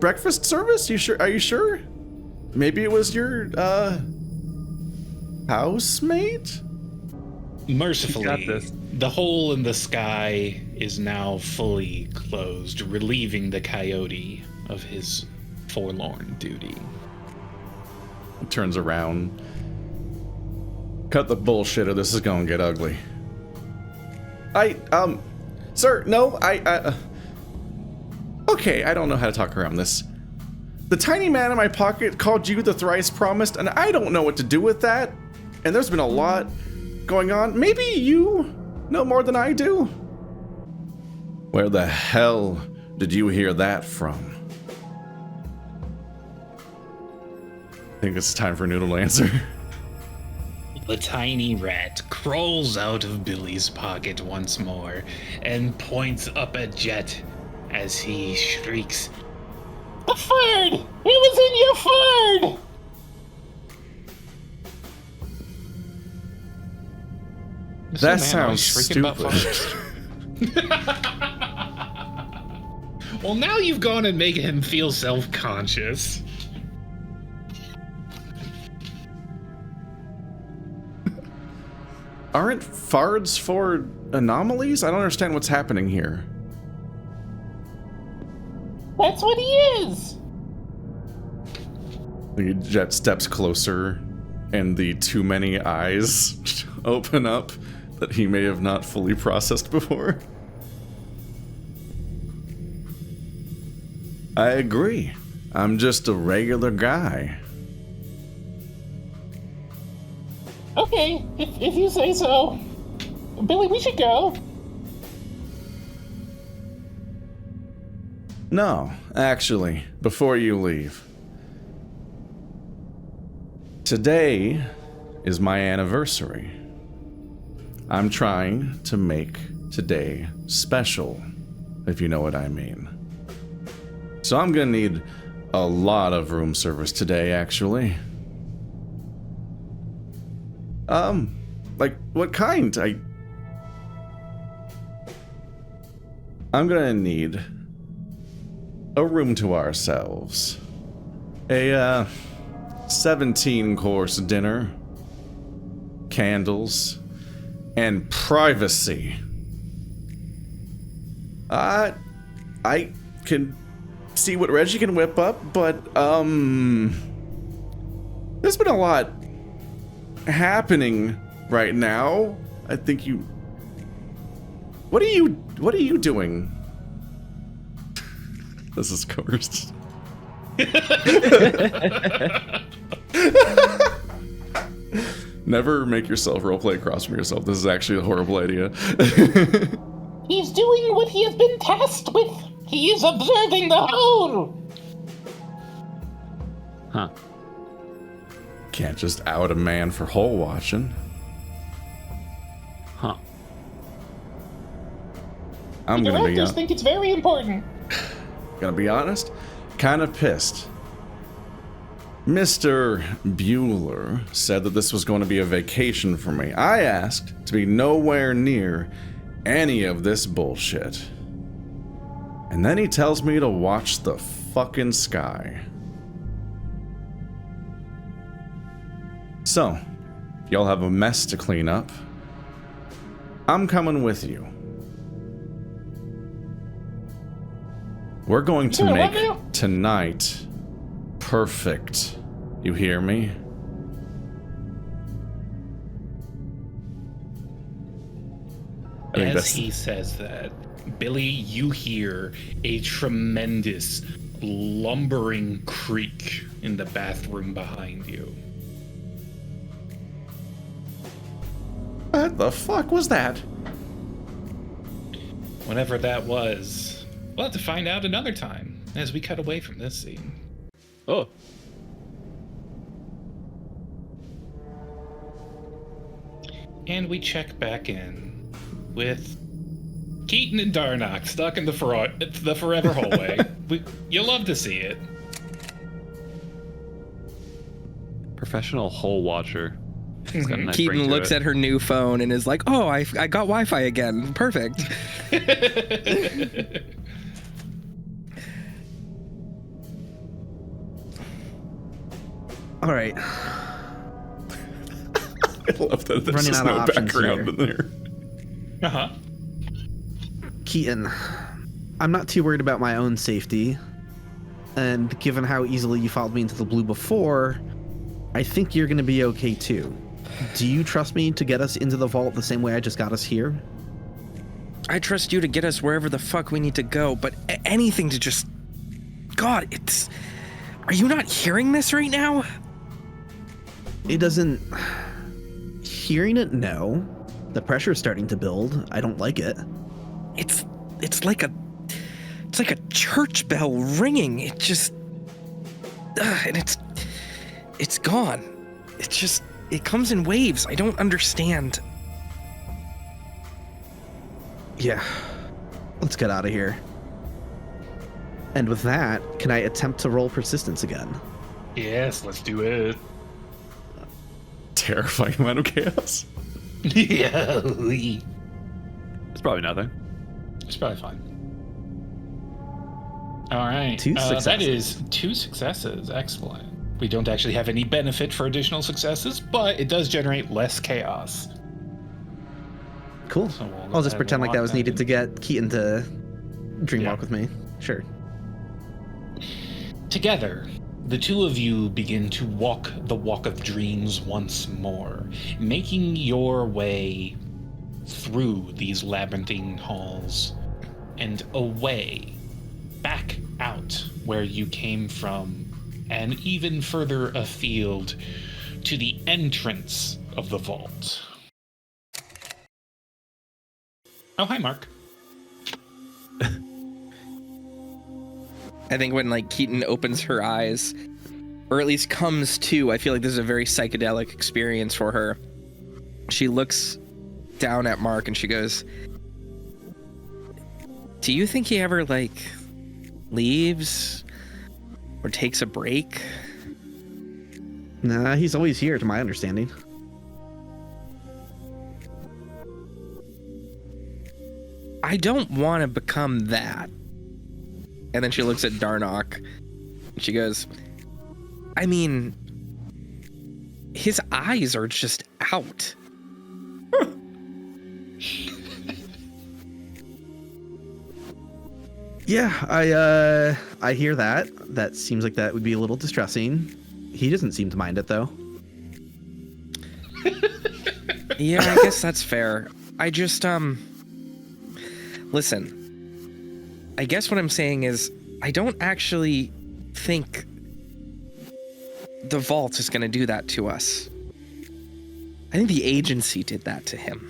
breakfast service? You sure? Are you sure? Maybe it was your housemate? Mercifully, got this. the hole in the sky is now fully closed, relieving the coyote of his forlorn duty. He turns around. Cut the bullshit or this is gonna get ugly. Sir, no, okay, I don't know how to talk around this. The tiny man in my pocket called you the thrice promised, and I don't know what to do with that. And there's been a lot going on. Maybe you know more than I do? Where the hell did you hear that from? I think it's time for Noodle to answer. The tiny rat crawls out of Billy's pocket once more and points up at Jet as he shrieks, "The fern! It was in your fern!" That So, man, sounds I was shrieking about stupid. farms. Well, now you've gone and made him feel self-conscious. Aren't fards for anomalies? I don't understand what's happening here. That's what he is! The Jet steps closer, and the too many eyes open up that he may have not fully processed before. I agree. I'm just a regular guy. Okay, if you say so. Billy, we should go. No, actually, before you leave. Today is my anniversary. I'm trying to make today special, if you know what I mean. So I'm gonna need a lot of room service today, actually. Like, what kind? I'm gonna need a room to ourselves. A, 17-course dinner. Candles. And privacy. I can see what Reggie can whip up, but, there's been a lot happening right now. I think you... What are you doing? This is cursed. Never make yourself roleplay across from yourself. This is actually a horrible idea. He's doing what he has been tasked with. He is observing the whole. Huh. Can't just out a man for hole watching. Huh. I'm The gonna directors think it's very important. be honest, kind of pissed. Mr. Bueller said that this was going to be a vacation for me. I asked to be nowhere near any of this bullshit. And then he tells me to watch the fucking sky. So, y'all have a mess to clean up. I'm coming with you. We're going to Sure, what make now? tonight perfect. You hear me? I think As that's he says that, Billy, you hear a tremendous lumbering creak in the bathroom behind you. what the fuck was that? Whatever that was, we'll have to find out another time as we cut away from this scene. Oh. And we check back in with Keaton and Darnock stuck in the forever hallway. You'll love to see it. Professional hole watcher. It's got a nice ring Keaton to looks it. at her new phone and is like, "Oh, I got Wi-Fi again. Perfect." All right. I love that there's Running just out of no options background here. in there. Uh-huh. Keaton, I'm not too worried about my own safety. And given how easily you followed me into the blue before, I think you're going to be okay too. Do you trust me to get us into the vault the same way I just got us here? I trust you to get us wherever the fuck we need to go, but anything to just... God, it's... Are you not hearing this right now? It doesn't... Hearing it, no. The pressure's starting to build. I don't like it. It's like a church bell ringing. It just... and it's gone. It comes in waves. I don't understand. Yeah. Let's get out of here. And with that, can I attempt to roll persistence again? Yes, let's do it. Terrifying amount of chaos. Yeah. It's probably nothing. It's probably fine. All right. Two That successes. is 2 successes. Excellent. We don't actually have any benefit for additional successes, but it does generate less chaos. Cool. So we'll I'll just go pretend ahead like and that was lock needed in. to get Keaton to dreamwalk Yeah. with me. Sure. Together, the two of you begin to walk the walk of dreams once more, making your way through these labyrinthine halls and away, back out where you came from, and even further afield to the entrance of the vault. Oh, hi, Mark. I think when like Keaton opens her eyes, or at least comes to, I feel like this is a very psychedelic experience for her. She looks down at Mark and she goes, "Do you think he ever like leaves or takes a break?" Nah, he's always here, to my understanding. I don't want to become that. And then she looks at Darnock and she goes, "I mean, his eyes are just out." Yeah, I hear that. That seems like that would be a little distressing. He doesn't seem to mind it though. Yeah, I guess that's fair. I just, listen, I guess what I'm saying is I don't actually think the vault is going to do that to us. I think the agency did that to him.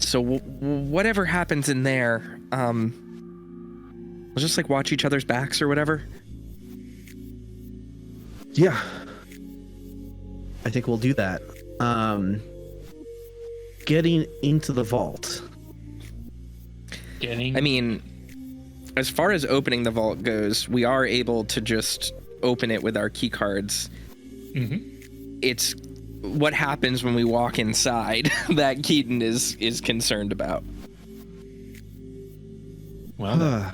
So whatever happens in there, we'll just like watch each other's backs or whatever. Yeah. I think we'll do that. Getting into the vault. I mean, as far as opening the vault goes, we are able to just open it with our key cards. Mm-hmm. It's what happens when we walk inside that Keaton is concerned about. Well,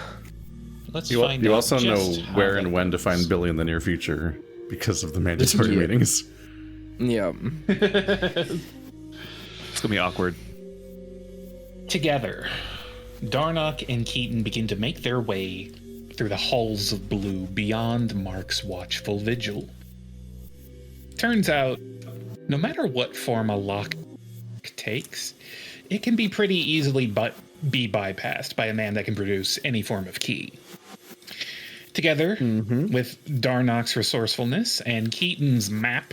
let's find out. You also know just how where that and when to goes. find Billy in the near future because of the mandatory meetings. Yeah. It's gonna be awkward. Together, Darnock and Keaton begin to make their way through the halls of blue beyond Mark's watchful vigil. Turns out, no matter what form a lock takes, it can be pretty easily be bypassed by a man that can produce any form of key. Together, with Darnock's resourcefulness and Keaton's map,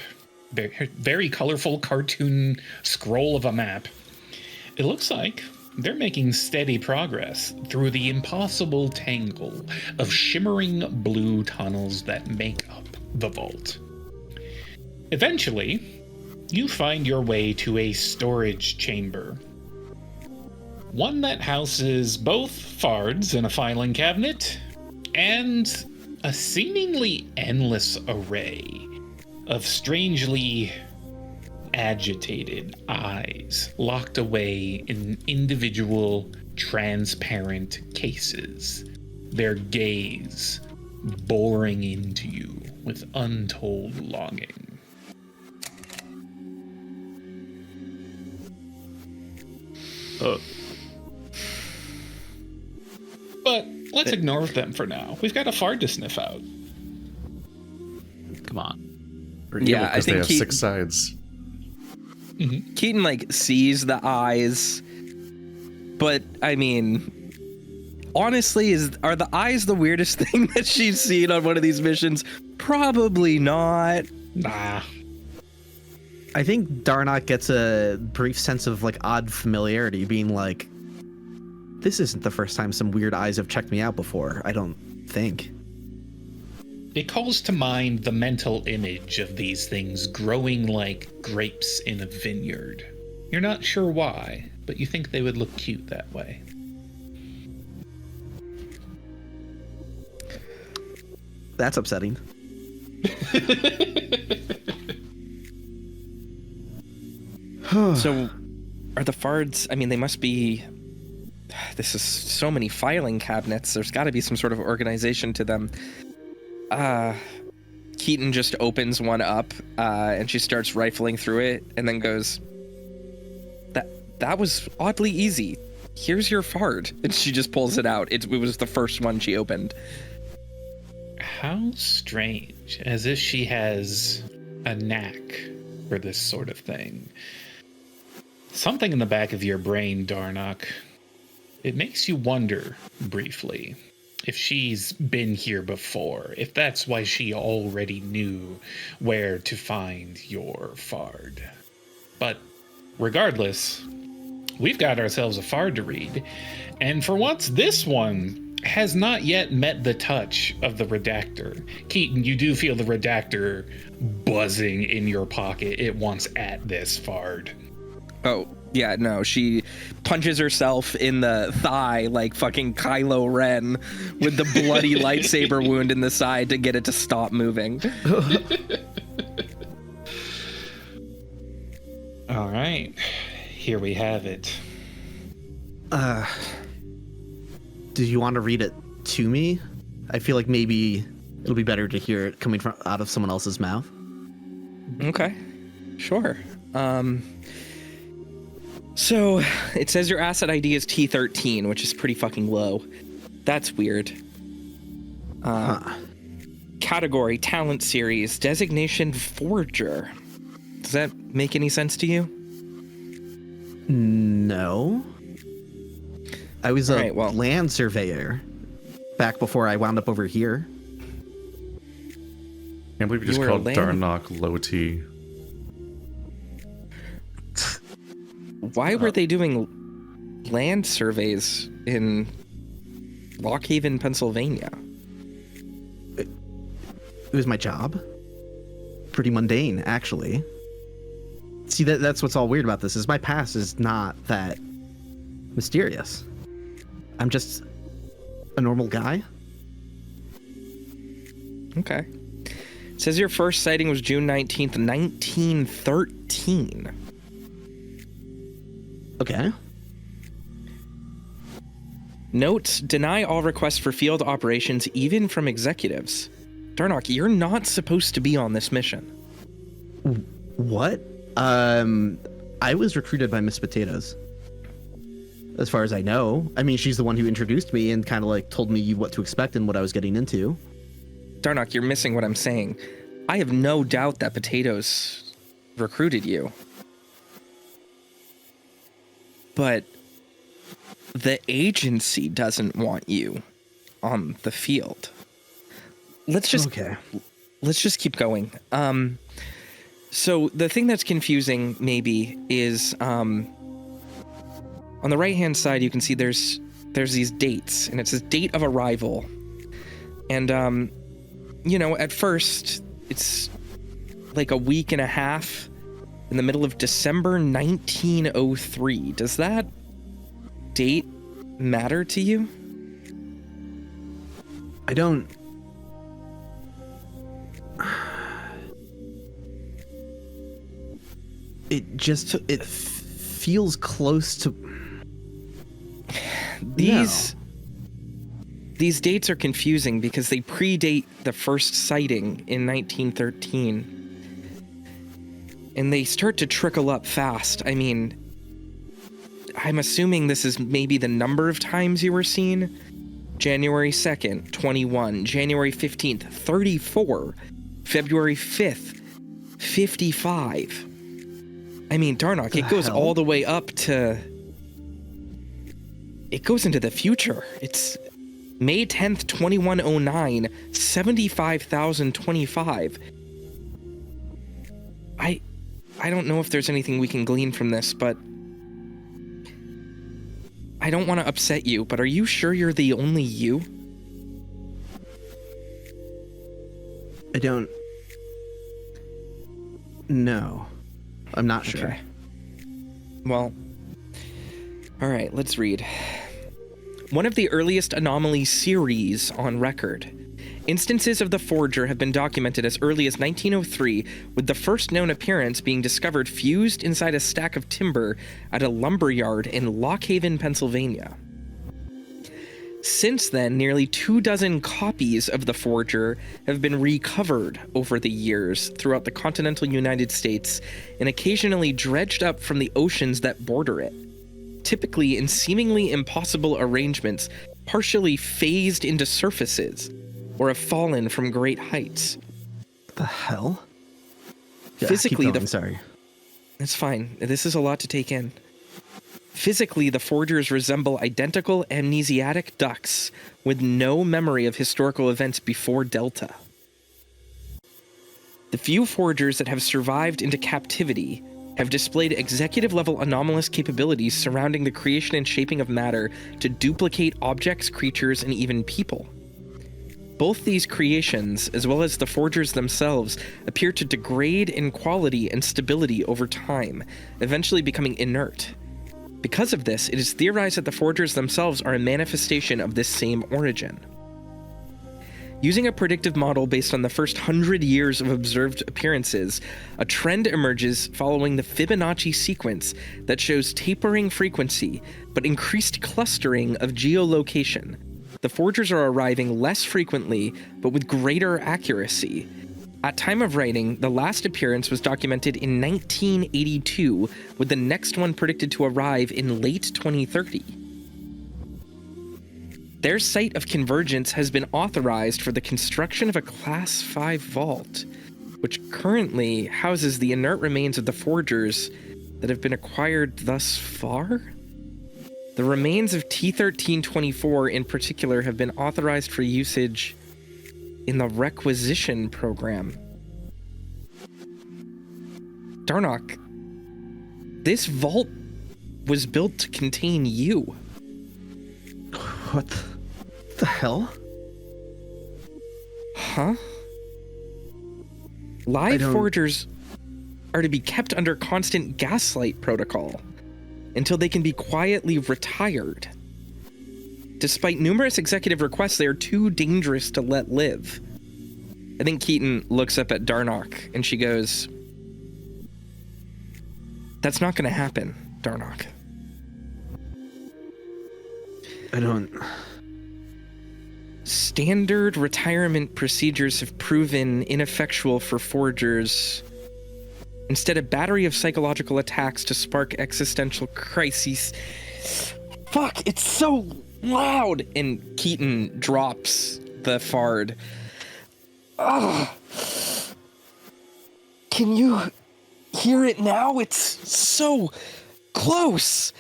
very colorful cartoon scroll of a map, it looks like they're making steady progress through the impossible tangle of shimmering blue tunnels that make up the vault. Eventually, you find your way to a storage chamber. One that houses both fards in a filing cabinet and a seemingly endless array of strangely agitated eyes locked away in individual transparent cases, their gaze boring into you with untold longing. But let's ignore them for now. We've got a fart to sniff out. Come on. Yeah, I because they think have he- 6 sides. Keaton like sees the eyes, but I mean, honestly, are the eyes the weirdest thing that she's seen on one of these missions? Probably not. Nah. I think Darnock gets a brief sense of like odd familiarity, being like, this isn't the first time some weird eyes have checked me out before, I don't think. It calls to mind the mental image of these things growing like grapes in a vineyard. You're not sure why, but you think they would look cute that way. That's upsetting. So, are the fards? I mean, they must be. This is so many filing cabinets. There's got to be some sort of organization to them. Keaton just opens one up, and she starts rifling through it, and then goes, "That was oddly easy. Here's your fard." And she just pulls it out. It was the first one she opened. How strange, as if she has a knack for this sort of thing. Something in the back of your brain, Darnock, it makes you wonder, briefly, if she's been here before, if that's why she already knew where to find your fard. But regardless, we've got ourselves a fard to read, and for once, this one has not yet met the touch of the redactor. Keaton, you do feel the redactor buzzing in your pocket. It wants at this fard. Oh, yeah, no, she punches herself in the thigh like fucking Kylo Ren with the bloody lightsaber wound in the side to get it to stop moving. All right, here we have it. Do you want to read it to me? I feel like maybe it'll be better to hear it coming from out of someone else's mouth. Okay, sure. So it says your asset ID is T13, which is pretty fucking low. That's weird. Category, talent series, designation forger. Does that make any sense to you? No. I was a Alright, well- land surveyor back before I wound up over here. Can't believe you just You were a called land- Darnock low T. Why were they doing land surveys in Lockhaven, Pennsylvania. It was my job. Pretty mundane, actually. See, that's what's all weird about this, is my past is not that mysterious. I'm just a normal guy. Okay. It says your first sighting was June 19th, 1913. Okay. Notes, deny all requests for field operations, even from executives. Darnock, you're not supposed to be on this mission. What? I was recruited by Miss Potatoes. As far as I know. I mean, she's the one who introduced me and kind of like told me what to expect and what I was getting into. Darnock, you're missing what I'm saying. I have no doubt that Potatoes recruited you. But the agency doesn't want you on the field. Let's just keep going. So the thing that's confusing maybe is on the right-hand side you can see there's these dates, and it says date of arrival. And you know, at first it's like a week and a half in the middle of December 1903. Does that date matter to you? I don't... It feels close to... These dates are confusing because they predate the first sighting in 1913. And they start to trickle up fast. I mean, I'm assuming this is maybe the number of times you were seen. January 2nd, 21. January 15th, 34. February 5th, 55. I mean, Darnock, it goes all the way up to... It goes into the future. It's May 10th, 2109, 75,025. I don't know if there's anything we can glean from this, but I don't want to upset you, but are you sure you're the only you? I don't... No. I'm not sure. Okay. Well, all right, let's read. One of the earliest anomaly series on record. Instances of the Forger have been documented as early as 1903, with the first known appearance being discovered fused inside a stack of timber at a lumber yard in Lockhaven, Pennsylvania. Since then, nearly 24 copies of the Forger have been recovered over the years throughout the continental United States and occasionally dredged up from the oceans that border it, typically in seemingly impossible arrangements, partially phased into surfaces, or have fallen from great heights. What the hell? Yeah, Physically, keep going, sorry. It's fine. This is a lot to take in. Physically, the Forgers resemble identical amnesiac ducks with no memory of historical events before Delta. The few Forgers that have survived into captivity have displayed executive-level anomalous capabilities surrounding the creation and shaping of matter to duplicate objects, creatures, and even people. Both these creations, as well as the Forgers themselves, appear to degrade in quality and stability over time, eventually becoming inert. Because of this, it is theorized that the Forgers themselves are a manifestation of this same origin. Using a predictive model based on the first 100 years of observed appearances, a trend emerges following the Fibonacci sequence that shows tapering frequency, but increased clustering of geolocation. The Forgers are arriving less frequently, but with greater accuracy. At time of writing, the last appearance was documented in 1982, with the next one predicted to arrive in late 2030. Their site of convergence has been authorized for the construction of a Class 5 vault, which currently houses the inert remains of the Forgers that have been acquired thus far? The remains of T-1324 in particular have been authorized for usage in the requisition program. Darnock, this vault was built to contain you. What the hell? Huh? Live don't- forgers are to be kept under constant gaslight protocol until they can be quietly retired. Despite numerous executive requests, they are too dangerous to let live. I think Keaton looks up at Darnock and she goes, "That's not going to happen, Darnock." I don't... Standard retirement procedures have proven ineffectual for forgers. Instead, a battery of psychological attacks to spark existential crises. Fuck, it's so loud! And Keaton drops the fard. Ugh. Can you hear it now? It's so close.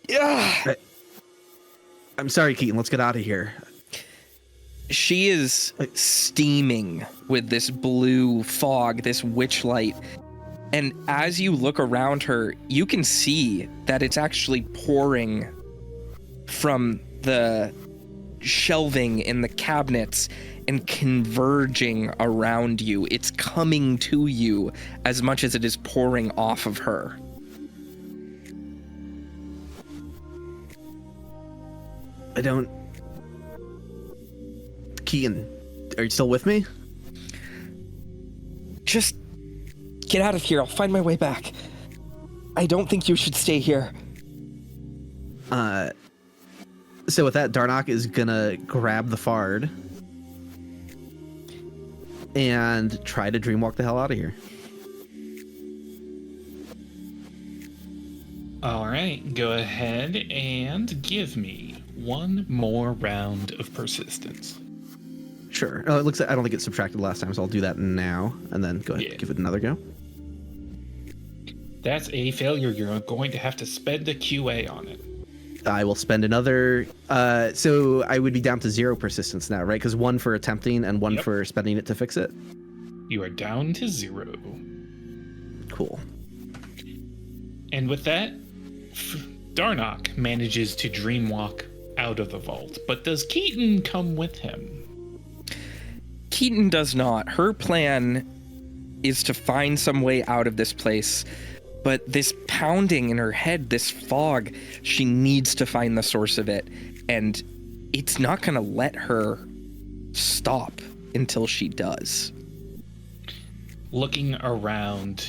Yeah. I'm sorry, Keaton. Let's get out of here. She is steaming with this blue fog, this witch light. And as you look around her, you can see that it's actually pouring from the shelving in the cabinets and converging around you. It's coming to you as much as it is pouring off of her. I don't... Keaton, are you still with me? Just get out of here. I'll find my way back. I don't think you should stay here. So with that, Darnock is gonna grab the fard and try to dreamwalk the hell out of here. All right, go ahead and give me one more round of persistence. Sure. It looks like I don't think it subtracted last time, so I'll do that now, and then go ahead Yeah. and give it another go. That's a failure. You're going to have to spend a QA on it. I will spend another. So I would be down to 0 persistence now, right? Because 1 for attempting and 1 Yep. for spending it to fix it. You are down to 0. Cool. And with that, Darnock manages to dreamwalk out of the vault. But does Keaton come with him? Keaton does not. Her plan is to find some way out of this place. But this pounding in her head, this fog, she needs to find the source of it. And it's not going to let her stop until she does. Looking around,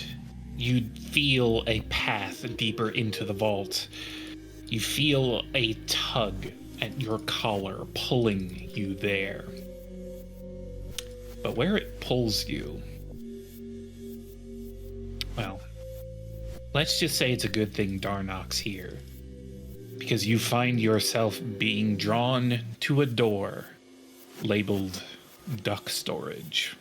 you feel a path deeper into the vault. You feel a tug at your collar pulling you there. But where it pulls you, well, let's just say it's a good thing Darnock's here. Because you find yourself being drawn to a door labeled duck storage.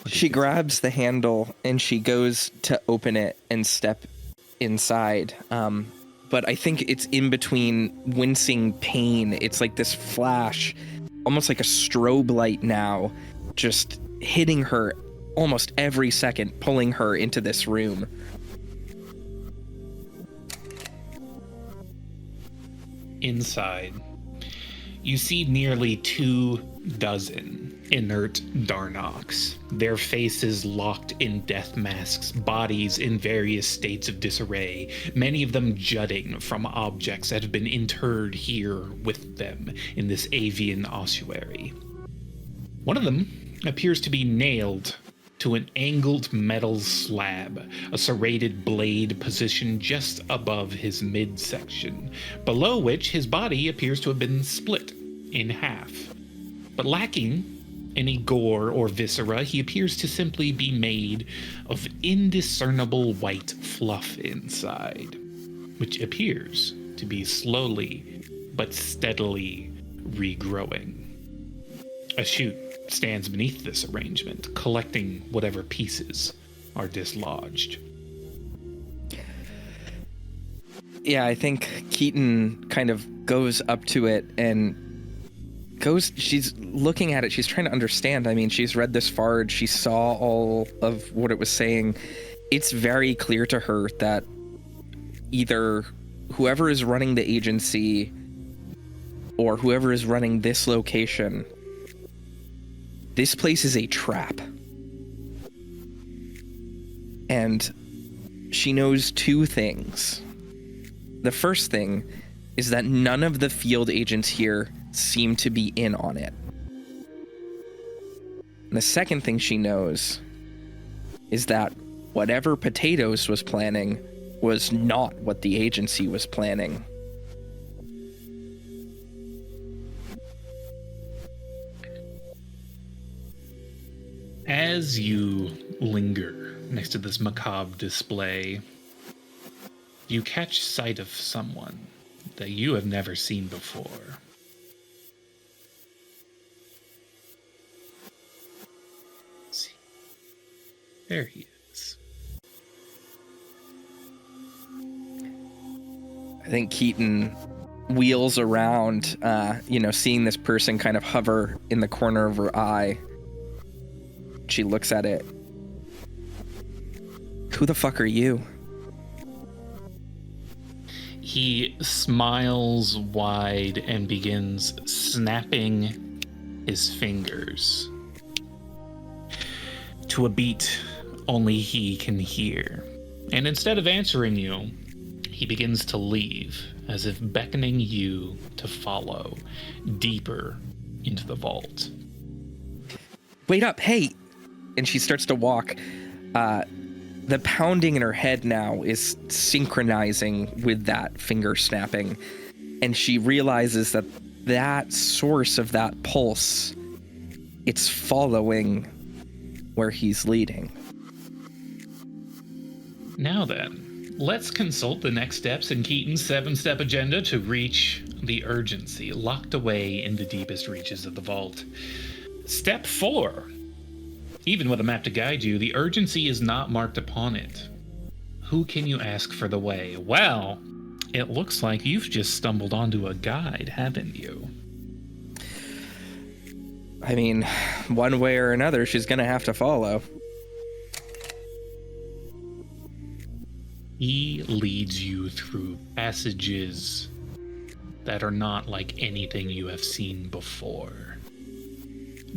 She grabs the handle and she goes to open it and step inside. But I think it's in between wincing pain. It's like this flash, almost like a strobe light now, just hitting her almost every second, pulling her into this room. Inside, you see nearly 24 inert Darnocks, their faces locked in death masks, bodies in various states of disarray, many of them jutting from objects that have been interred here with them in this avian ossuary. One of them appears to be nailed to an angled metal slab, a serrated blade positioned just above his midsection, below which his body appears to have been split in half. But lacking any gore or viscera, he appears to simply be made of indiscernible white fluff inside, which appears to be slowly but steadily regrowing. A chute stands beneath this arrangement, collecting whatever pieces are dislodged. Yeah, I think Keaton kind of goes up to it and she's looking at it, she's trying to understand. I mean, she's read this far, she saw all of what it was saying. It's very clear to her that either whoever is running the agency or whoever is running this location, this place is a trap. And she knows two things. The first thing is that none of the field agents here seem to be in on it. And the second thing she knows is that whatever Potatoes was planning was not what the agency was planning. As you linger next to this macabre display, you catch sight of someone that you have never seen before. Let's see. There he is. I think Keaton wheels around, seeing this person kind of hover in the corner of her eye. She looks at it. Who the fuck are you? He smiles wide and begins snapping his fingers to a beat only he can hear. And instead of answering you, he begins to leave, as if beckoning you to follow deeper into the vault. Wait up, hey! And she starts to walk. The pounding in her head now is synchronizing with that finger snapping. And she realizes that that source of that pulse, it's following where he's leading. Now then, let's consult the next steps in Keaton's 7-step agenda to reach the urgency locked away in the deepest reaches of the vault. Step 4. Even with a map to guide you, the urgency is not marked upon it. Who can you ask for the way? Well, it looks like you've just stumbled onto a guide, haven't you? I mean, one way or another, she's gonna have to follow. He leads you through passages that are not like anything you have seen before.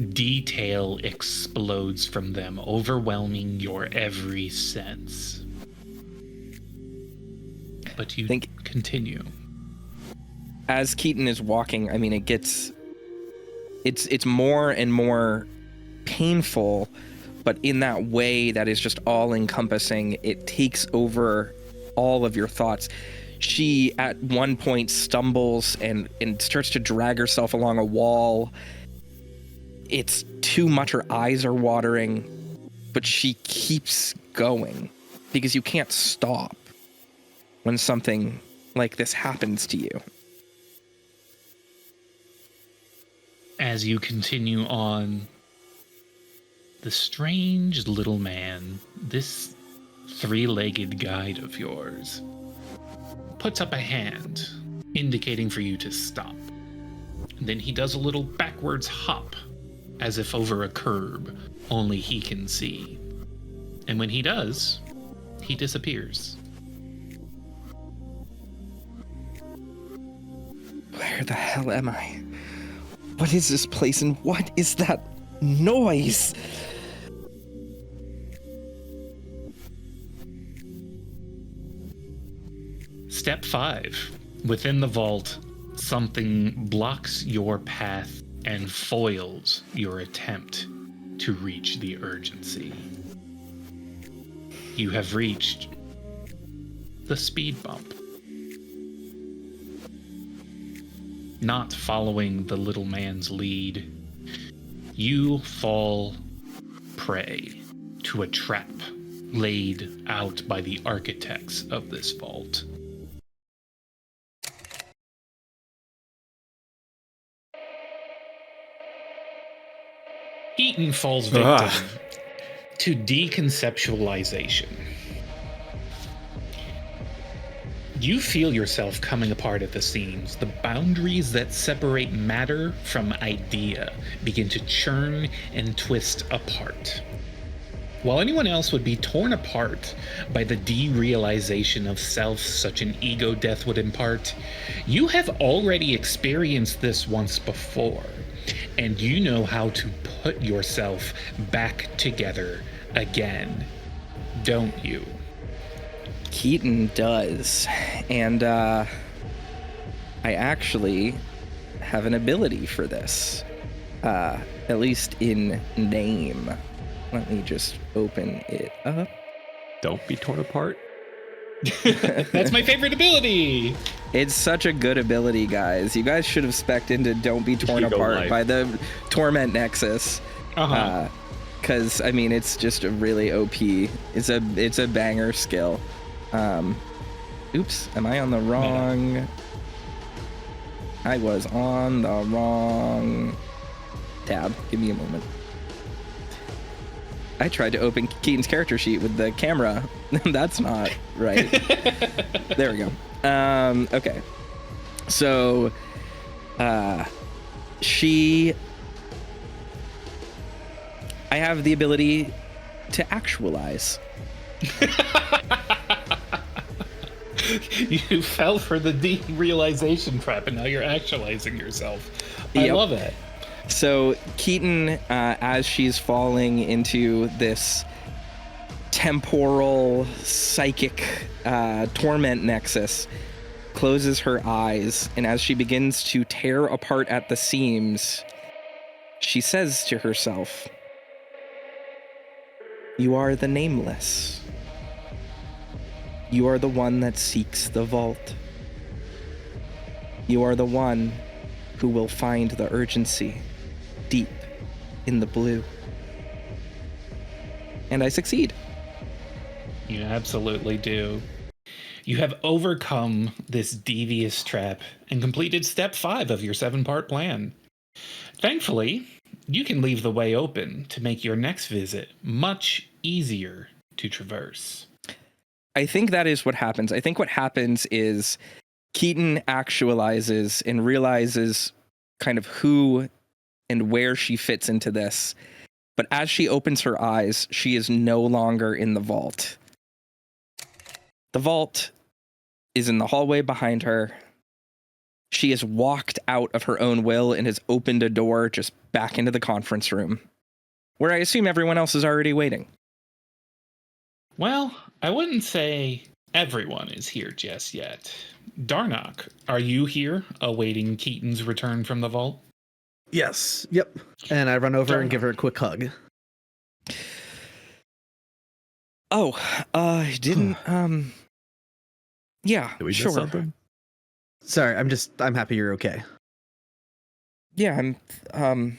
Detail explodes from them, overwhelming your every sense. But you continue. As Keaton is walking, I mean, it's more and more painful, but in that way that is just all-encompassing. It takes over all of your thoughts. She, at one point, stumbles and starts to drag herself along a wall. It's too much. Her eyes are watering, but she keeps going because you can't stop when something like this happens to you. As you continue on, the strange little man, this 3-legged guide of yours, puts up a hand, indicating for you to stop. And then he does a little backwards hop, as if over a curb only he can see. And when he does, he disappears. Where the hell am I? What is this place and what is that noise? Step 5. Within the vault, something blocks your path and foils your attempt to reach the urgency. You have reached the speed bump. Not following the little man's lead, you fall prey to a trap laid out by the architects of this vault. Eaton falls victim to deconceptualization. You feel yourself coming apart at the seams. The boundaries that separate matter from idea begin to churn and twist apart. While anyone else would be torn apart by the derealization of self such an ego death would impart, you have already experienced this once before, and you know how to put yourself back together again, don't you? Keaton does. And I actually have an ability for this, at least in name. Let me just open it up. Don't be torn apart. That's my favorite ability. It's such a good ability, guys. You guys should have spec'd into Don't Be Torn Ego Apart life. by the Torment Nexus. Uh-huh. Because, I mean, it's just a really OP. It's a banger skill. Oops, am I on the wrong... I was on the wrong tab. Give me a moment. I tried to open Keaton's character sheet with the camera. That's not right. There we go. Okay. So, I have the ability to actualize. You fell for the derealization trap, and now you're actualizing yourself. I Yep. love it. So Keaton, as she's falling into this temporal psychic torment nexus, closes her eyes, and as she begins to tear apart at the seams, she says to herself, "You are the nameless. You are the one that seeks the vault. You are the one who will find the urgency deep in the blue." And I succeed. You absolutely do. You have overcome this devious trap and completed step 5 of your 7-part plan. Thankfully, you can leave the way open to make your next visit much easier to traverse. I think that is what happens. I think what happens is Keaton actualizes and realizes kind of who and where she fits into this. But as she opens her eyes, she is no longer in the vault. The vault is in the hallway behind her. She has walked out of her own will and has opened a door just back into the conference room, where I assume everyone else is already waiting. Well, I wouldn't say everyone is here just yet. Darnock, are you here awaiting Keaton's return from the vault? Yes. Yep. And I run over and give her a quick hug. Oh, I didn't, yeah, Did we miss sure. something? Sorry, I'm happy you're okay. Yeah, I'm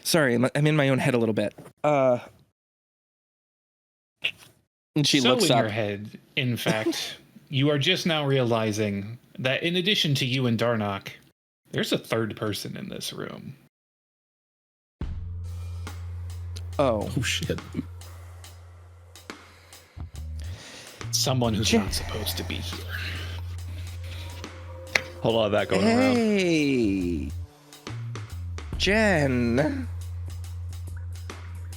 sorry, I'm in my own head a little bit. And she So looks in up. your head, in fact, you are just now realizing that in addition to you and Darnock, there's a third person in this room. Oh, Oh shit. Someone who's not supposed to be here. Whole lot of that going around. hey, Jen.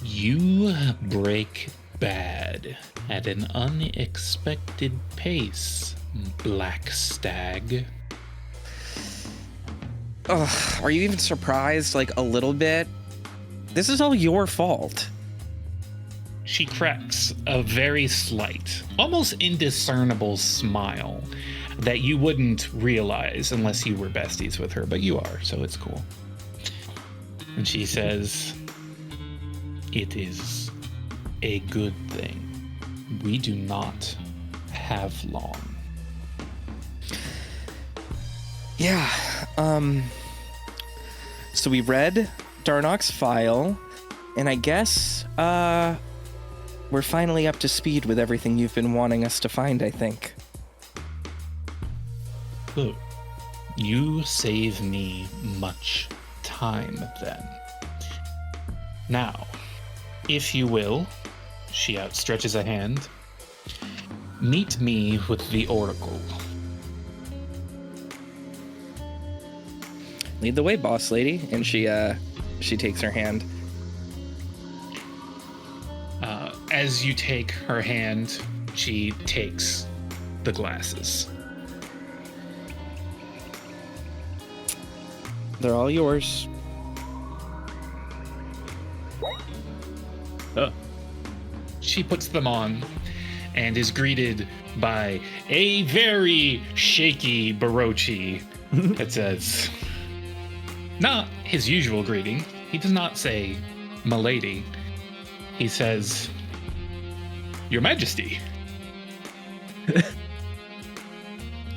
You break bad at an unexpected pace, Black Stag. Ugh, are you even surprised, like, a little bit? This is all your fault. She cracks a very slight, almost indiscernible smile that you wouldn't realize unless you were besties with her, but you are, so it's cool. And she says, "It is a good thing. We do not have long." Yeah, so we read Darnock's file, and I guess, we're finally up to speed with everything you've been wanting us to find, I think. Look, you save me much time then. Now, if you will, she outstretches a hand, Meet me with the Oracle. Lead the way, boss lady. And she takes her hand. As you take her hand, she takes the glasses. They're all yours. Oh. She puts them on and is greeted by a very shaky Barochi that says, not his usual greeting. He does not say, "Milady." He says, "Your Majesty." Is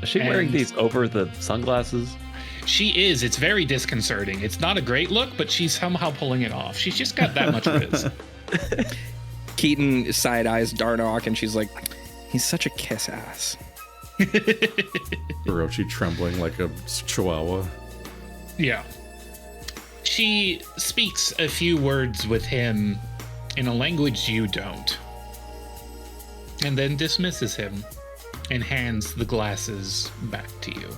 she wearing And- these over the sunglasses? She is. It's very disconcerting. It's not a great look, but she's somehow pulling it off. She's just got that much riz. Keaton side eyes Darnock, and she's like, "He's such a kiss ass." Orochi trembling like a chihuahua. Yeah. She speaks a few words with him in a language you don't, and then dismisses him and hands the glasses back to you.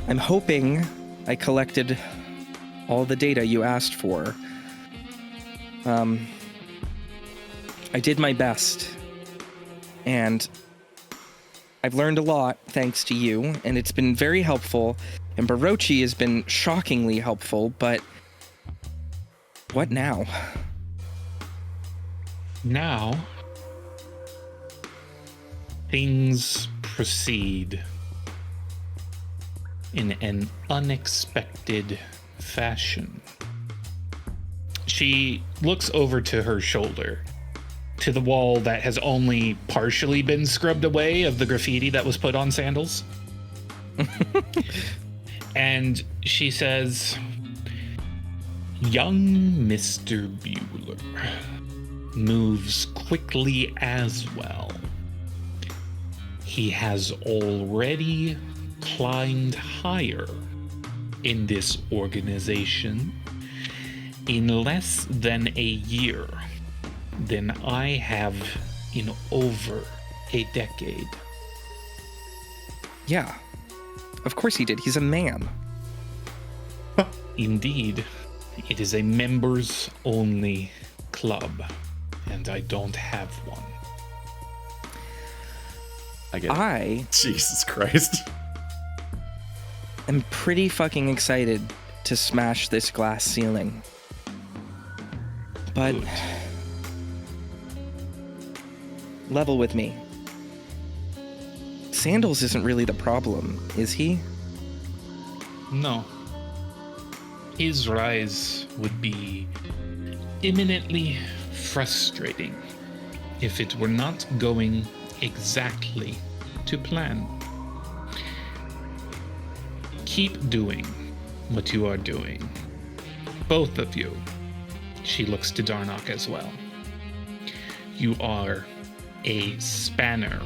I'm hoping I collected all the data you asked for. I did my best, and I've learned a lot thanks to you, and it's been very helpful, and Barochi has been shockingly helpful, but what now? Now, things proceed in an unexpected fashion. She looks over to her shoulder, to the wall that has only partially been scrubbed away of the graffiti that was put on sandals. And she says, "Young Mr. Bueller moves quickly as well. He has already climbed higher in this organization in less than a year than I have in over a decade." Yeah, of course he did. He's a man. Indeed, it is a members only club, and I don't have one. I get it. I Jesus Christ. am pretty fucking excited to smash this glass ceiling. But Good. level with me. Sandals isn't really the problem, is he? No. His rise would be imminently frustrating if it were not going exactly to plan. Keep doing what you are doing. Both of you. She looks to Darnock as well. You are a spanner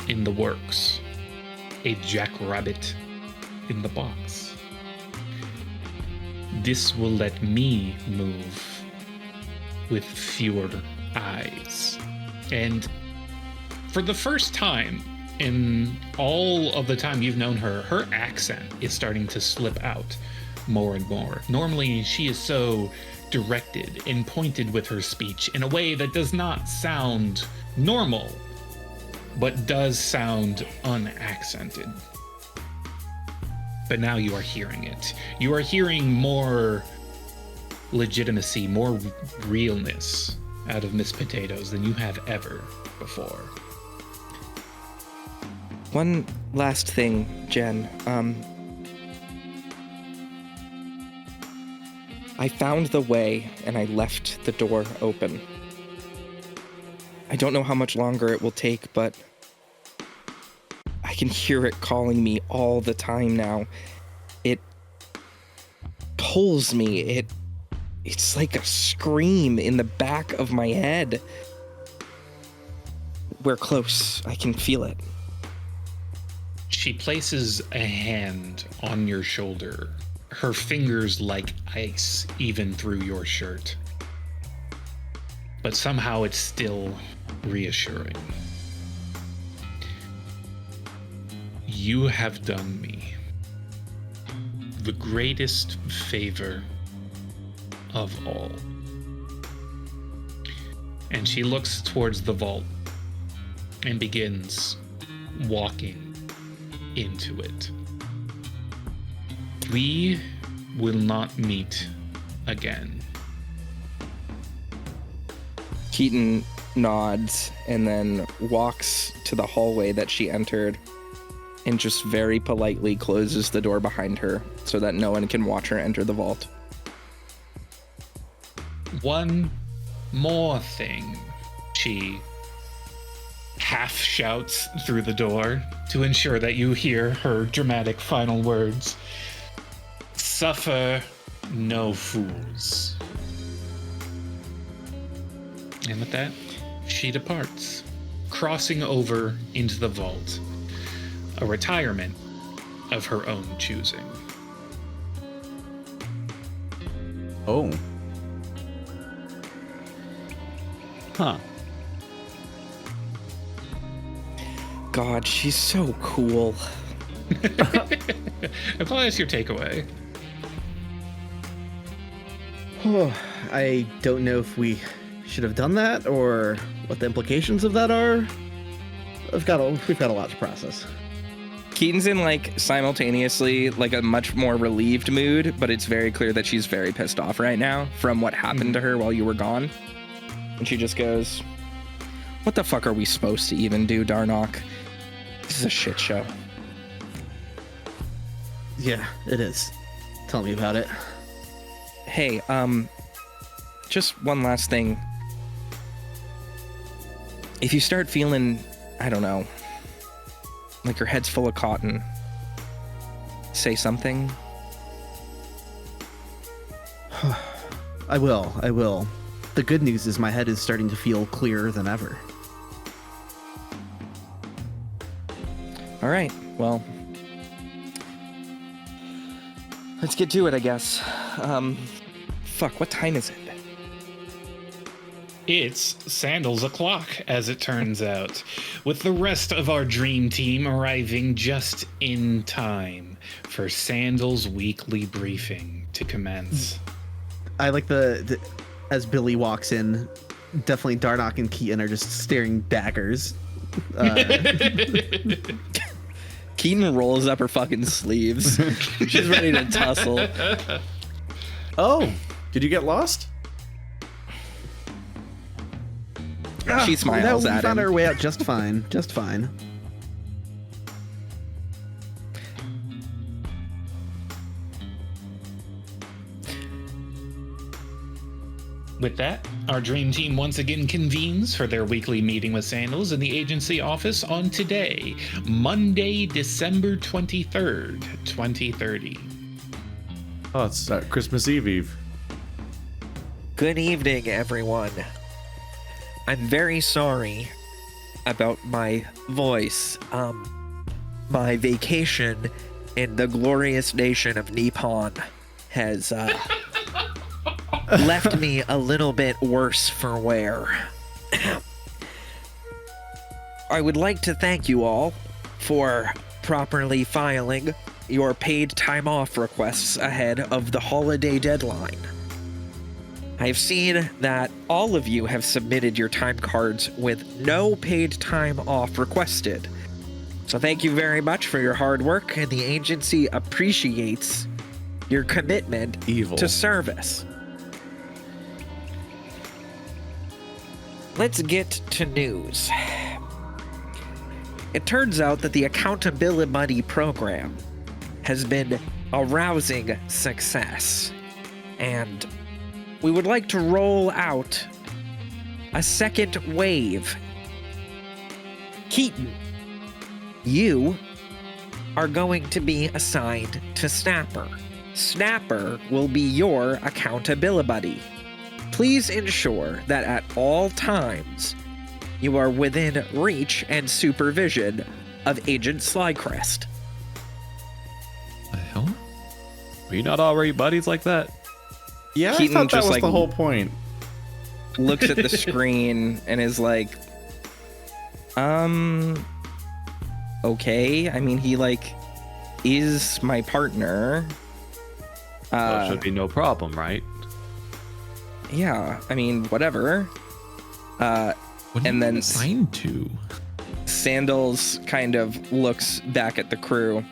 in the works, a jackrabbit in the box. This will let me move with fewer eyes. And for the first time in all of the time you've known her, her accent is starting to slip out more and more. Normally, she is so directed and pointed with her speech in a way that does not sound normal, but does sound unaccented. But now you are hearing it. You are hearing more legitimacy, more realness out of Miss Potatoes than you have ever before. One last thing, Jen. I found the way and I left the door open. I don't know how much longer it will take, but I can hear it calling me all the time now. It pulls me. It's like a scream in the back of my head. We're close. I can feel it. She places a hand on your shoulder, her fingers like ice even through your shirt. but somehow it's still reassuring. You have done me the greatest favor of all. And she looks towards the vault and begins walking into it. We will not meet again. Keaton nods and then walks to the hallway that she entered and just very politely closes the door behind her so that no one can watch her enter the vault. One more thing, she half shouts through the door to ensure that you hear her dramatic final words. Suffer no fools. And with that, she departs, crossing over into the vault, a retirement of her own choosing. Oh. Huh. God, she's so cool. If that's your takeaway. I don't know if we should have done that or what the implications of that are. We've got a lot to process. Keaton's in like simultaneously like a much more relieved mood, but it's very clear that she's very pissed off right now from what happened to her while you were gone. And she just goes, "What the fuck are we supposed to even do, Darnock? This is a shit show." Yeah, it is. Tell me about it. Hey, just one last thing. If you start feeling, I don't know, like your head's full of cotton, say something. I will. The good news is my head is starting to feel clearer than ever. All right, well, let's get to it, I guess. Fuck, what time is it? It's Sandals o'clock, as it turns out, with the rest of our dream team arriving just in time for Sandals' weekly briefing to commence. I like the as Billy walks in, definitely Darnock and Keaton are just staring daggers. Keaton rolls up her fucking sleeves. She's ready to tussle. Oh, did you get lost? She smiles we at found him. our way out just fine. Just fine. With that, our dream team once again convenes for their weekly meeting with Sandals in the agency office on today, Monday, December 23rd, 2030. Oh, it's Christmas Eve. Good evening, everyone. I'm very sorry about my voice. My vacation in the glorious nation of Nippon has left me a little bit worse for wear. I would like to thank you all for properly filing your paid time off requests ahead of the holiday deadline. I've seen that all of you have submitted your time cards with no paid time off requested. So thank you very much for your hard work, and the agency appreciates your commitment Evil. to service. Let's get to news. It turns out that the Accountability Buddy program has been a rousing success, and we would like to roll out a second wave. Keaton, you are going to be assigned to Snapper. Snapper will be your accountability buddy. Please ensure that at all times you are within reach and supervision of Agent Slycrest. The hell? Are you not already buddies like that? Yeah, Keaton I thought that just, was like, the whole point. looks at the screen and is like, okay. I mean, he like is my partner. Well, should be no problem, right? Yeah, I mean, whatever. What are And you then assigned to? Sandals kind of looks back at the crew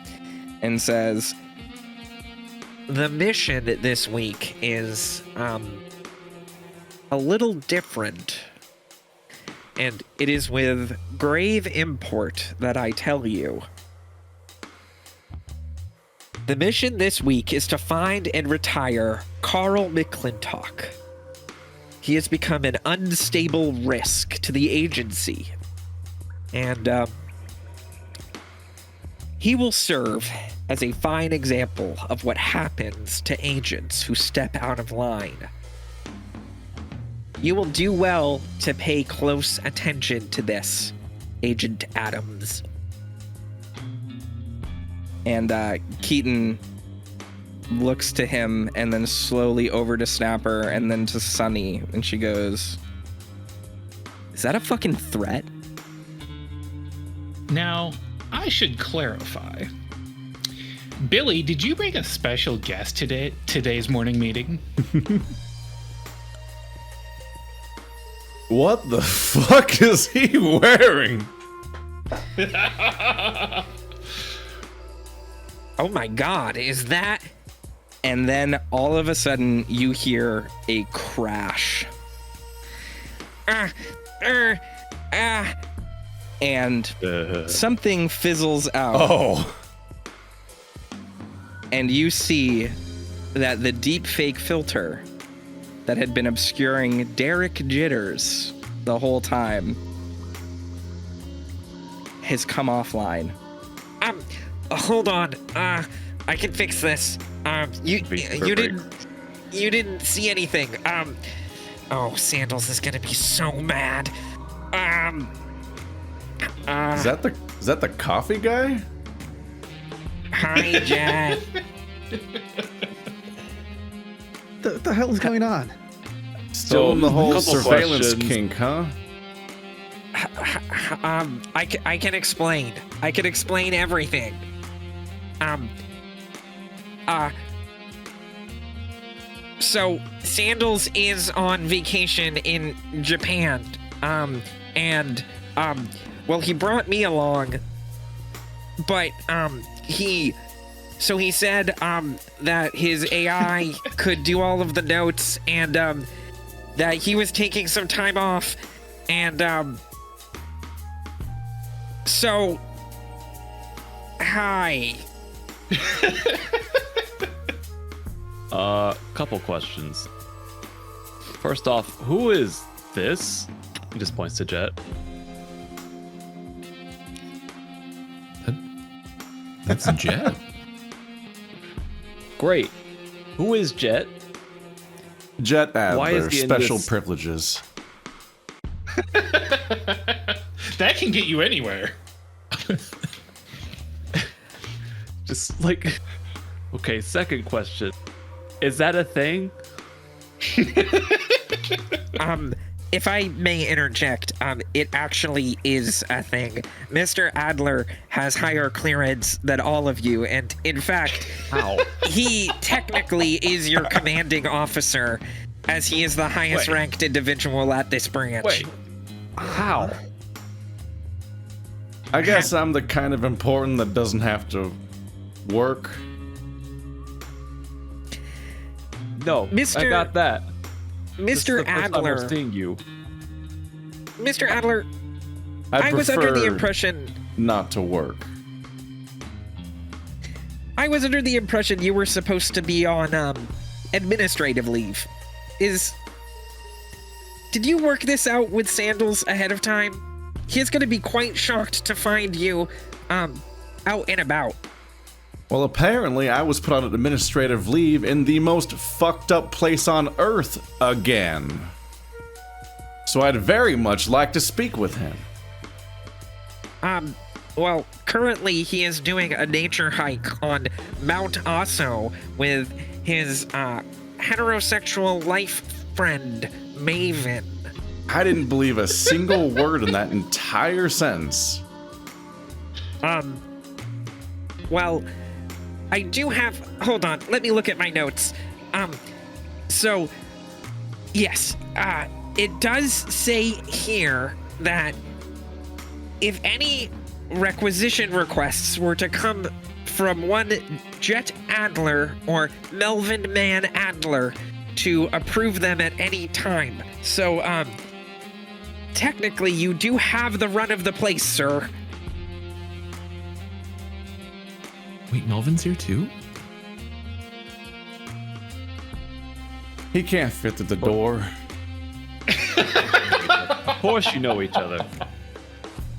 and says, The mission this week is a little different. And it is with grave import that I tell you. The mission this week is to find and retire Carl McClintock. He has become an unstable risk to the agency. And he will serve as a fine example of what happens to agents who step out of line. You will do well to pay close attention to this, Agent Adams. and Keaton looks to him and then slowly over to Snapper and then to Sonny, and she goes, "Is that a fucking threat?" Now, I should clarify. Billy, did you bring a special guest today's morning meeting? What the fuck is he wearing? Oh my god, is that... And then all of a sudden you hear a crash. And something fizzles out. Oh. And you see that the deep fake filter that had been obscuring Derek Jitters the whole time has come offline. Hold on. I can fix this. You didn't see anything. Oh, Sandals is gonna be so mad. Is that the coffee guy? Hi, Jet. The hell is going on? Still in the whole couple surveillance questions. kink, huh? I can explain. I can explain everything. So Sandals is on vacation in Japan. Well, he brought me along, but he said that his AI could do all of the notes, and that he was taking some time off, and so hi. Couple questions. First off, who is this? He just points to Jet. That's Jet. Great. Who is Jet? Jet Why is Adler, he in special this- privileges. That can get you anywhere. Just like... Okay, second question. Is that a thing? If I may interject, it actually is a thing. Mr. Adler has higher clearance than all of you, and in fact, he technically is your commanding officer, as he is the highest ranked individual at this branch. Wait. How? I guess I'm the kind of important that doesn't have to work. No, Mr. I got that. This is Mr. the first time I'm Adler, seeing you. Mr. Adler, I I was under the prefer impression not to work. you were supposed to be on administrative leave. Did you work this out with Sandals ahead of time? He's gonna be quite shocked to find you out and about. Well, apparently I was put on administrative leave in the most fucked up place on Earth again. So I'd very much like to speak with him. Well, currently he is doing a nature hike on Mount Osso with his heterosexual life friend, Maven. I didn't believe a single word in that entire sentence. Well, I do have. Hold on, let me look at my notes. So, yes, it does say here that if any requisition requests were to come from one Jet Adler or Melvin Man Adler, to approve them at any time. So, technically, you do have the run of the place, sir. Wait, Melvin's here too? He can't fit through the door. Of course you know each other.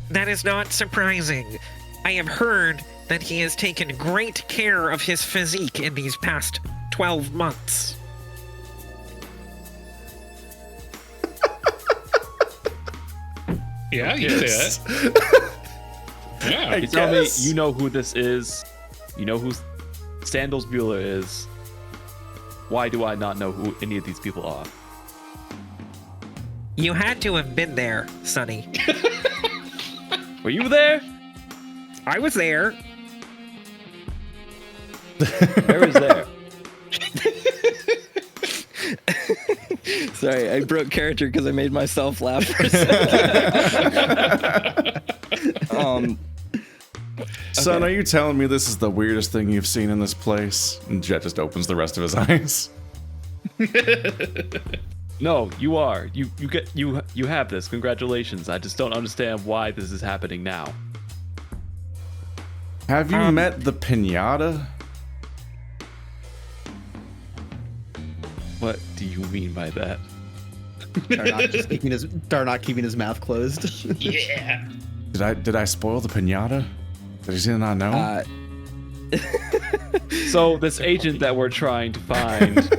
That is not surprising. I have heard that he has taken great care of his physique in these past 12 months. Yeah, you say that. Yeah. You tell me Yes. you know who this is. You know who Sandals Bueller is. Why do I not know who any of these people are? You had to have been there, Sonny. Were you there? I was there. Where is there? Sorry, I broke character because I made myself laugh. Son, are you telling me this is the weirdest thing you've seen in this place? And Jet just opens the rest of his eyes. No, you are. You have this. Congratulations. I just don't understand why this is happening now. Have you met the pinata? What do you mean by that? Darnok keeping his mouth closed. Yeah. Did I spoil the pinata? Did he not know? So this agent that we're trying to find.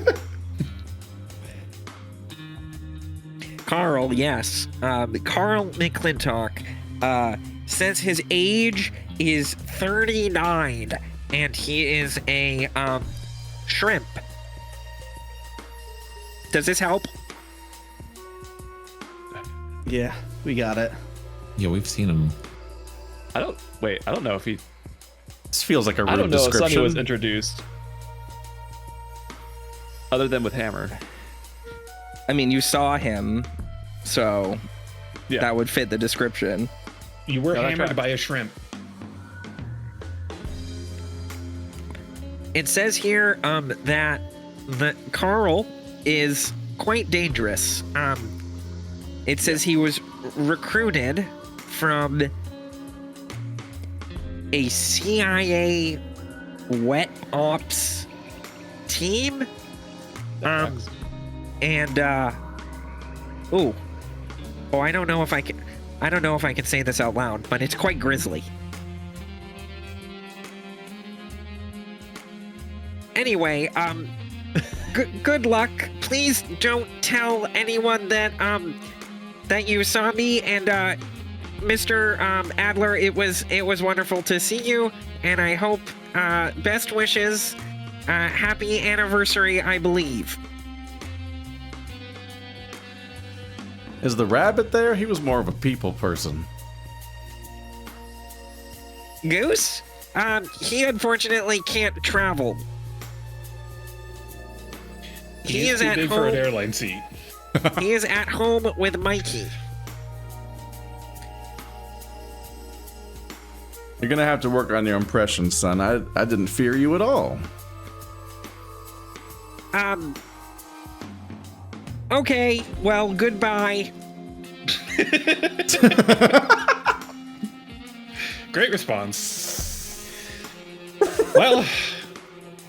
Carl, yes. Carl McClintock says his age is 39 and he is a shrimp. Does this help? Yeah, we got it. Yeah, we've seen him. I don't know if he. This feels like a I rude don't know if description. Sonny was introduced. Other than with Hammer. I mean, you saw him, so Yeah. that would fit the description. You were No, that hammered tracks. by a shrimp. It says here that the Carl is quite dangerous. It says he was recruited from a CIA wet ops team. And oh, I don't know if I can say this out loud, but it's quite grisly. Anyway, good luck. Please don't tell anyone that that you saw me, and Mr. Adler, it was wonderful to see you, and I hope best wishes. Happy anniversary, I believe. Is the rabbit there? He was more of a people person. Goose? He unfortunately can't travel. He is too at big for an home. airline seat. He is at home with Mikey. You're gonna have to work on your impression, son. I didn't fear you at all. Okay, well, goodbye. Great response. Well,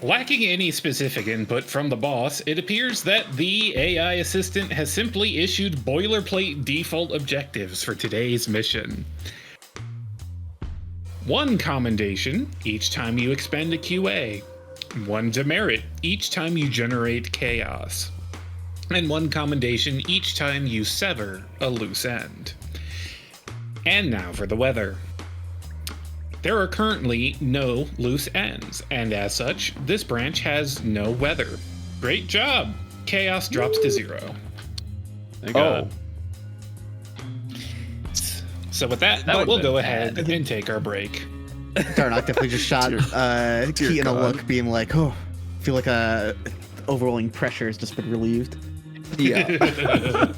lacking any specific input from the boss, it appears that the AI assistant has simply issued boilerplate default objectives for today's mission. 1 commendation each time you expend a QA. 1 demerit each time you generate chaos. And 1 commendation each time you sever a loose end. And now for the weather. There are currently no loose ends, and as such, this branch has no weather. Great job! Chaos drops to 0. Thank God. So with that, That we'll would've go been ahead and take our break. Darnock definitely just shot Keaton a God. look, being like, "Oh, I feel like overwhelming pressure has just been relieved." Yeah.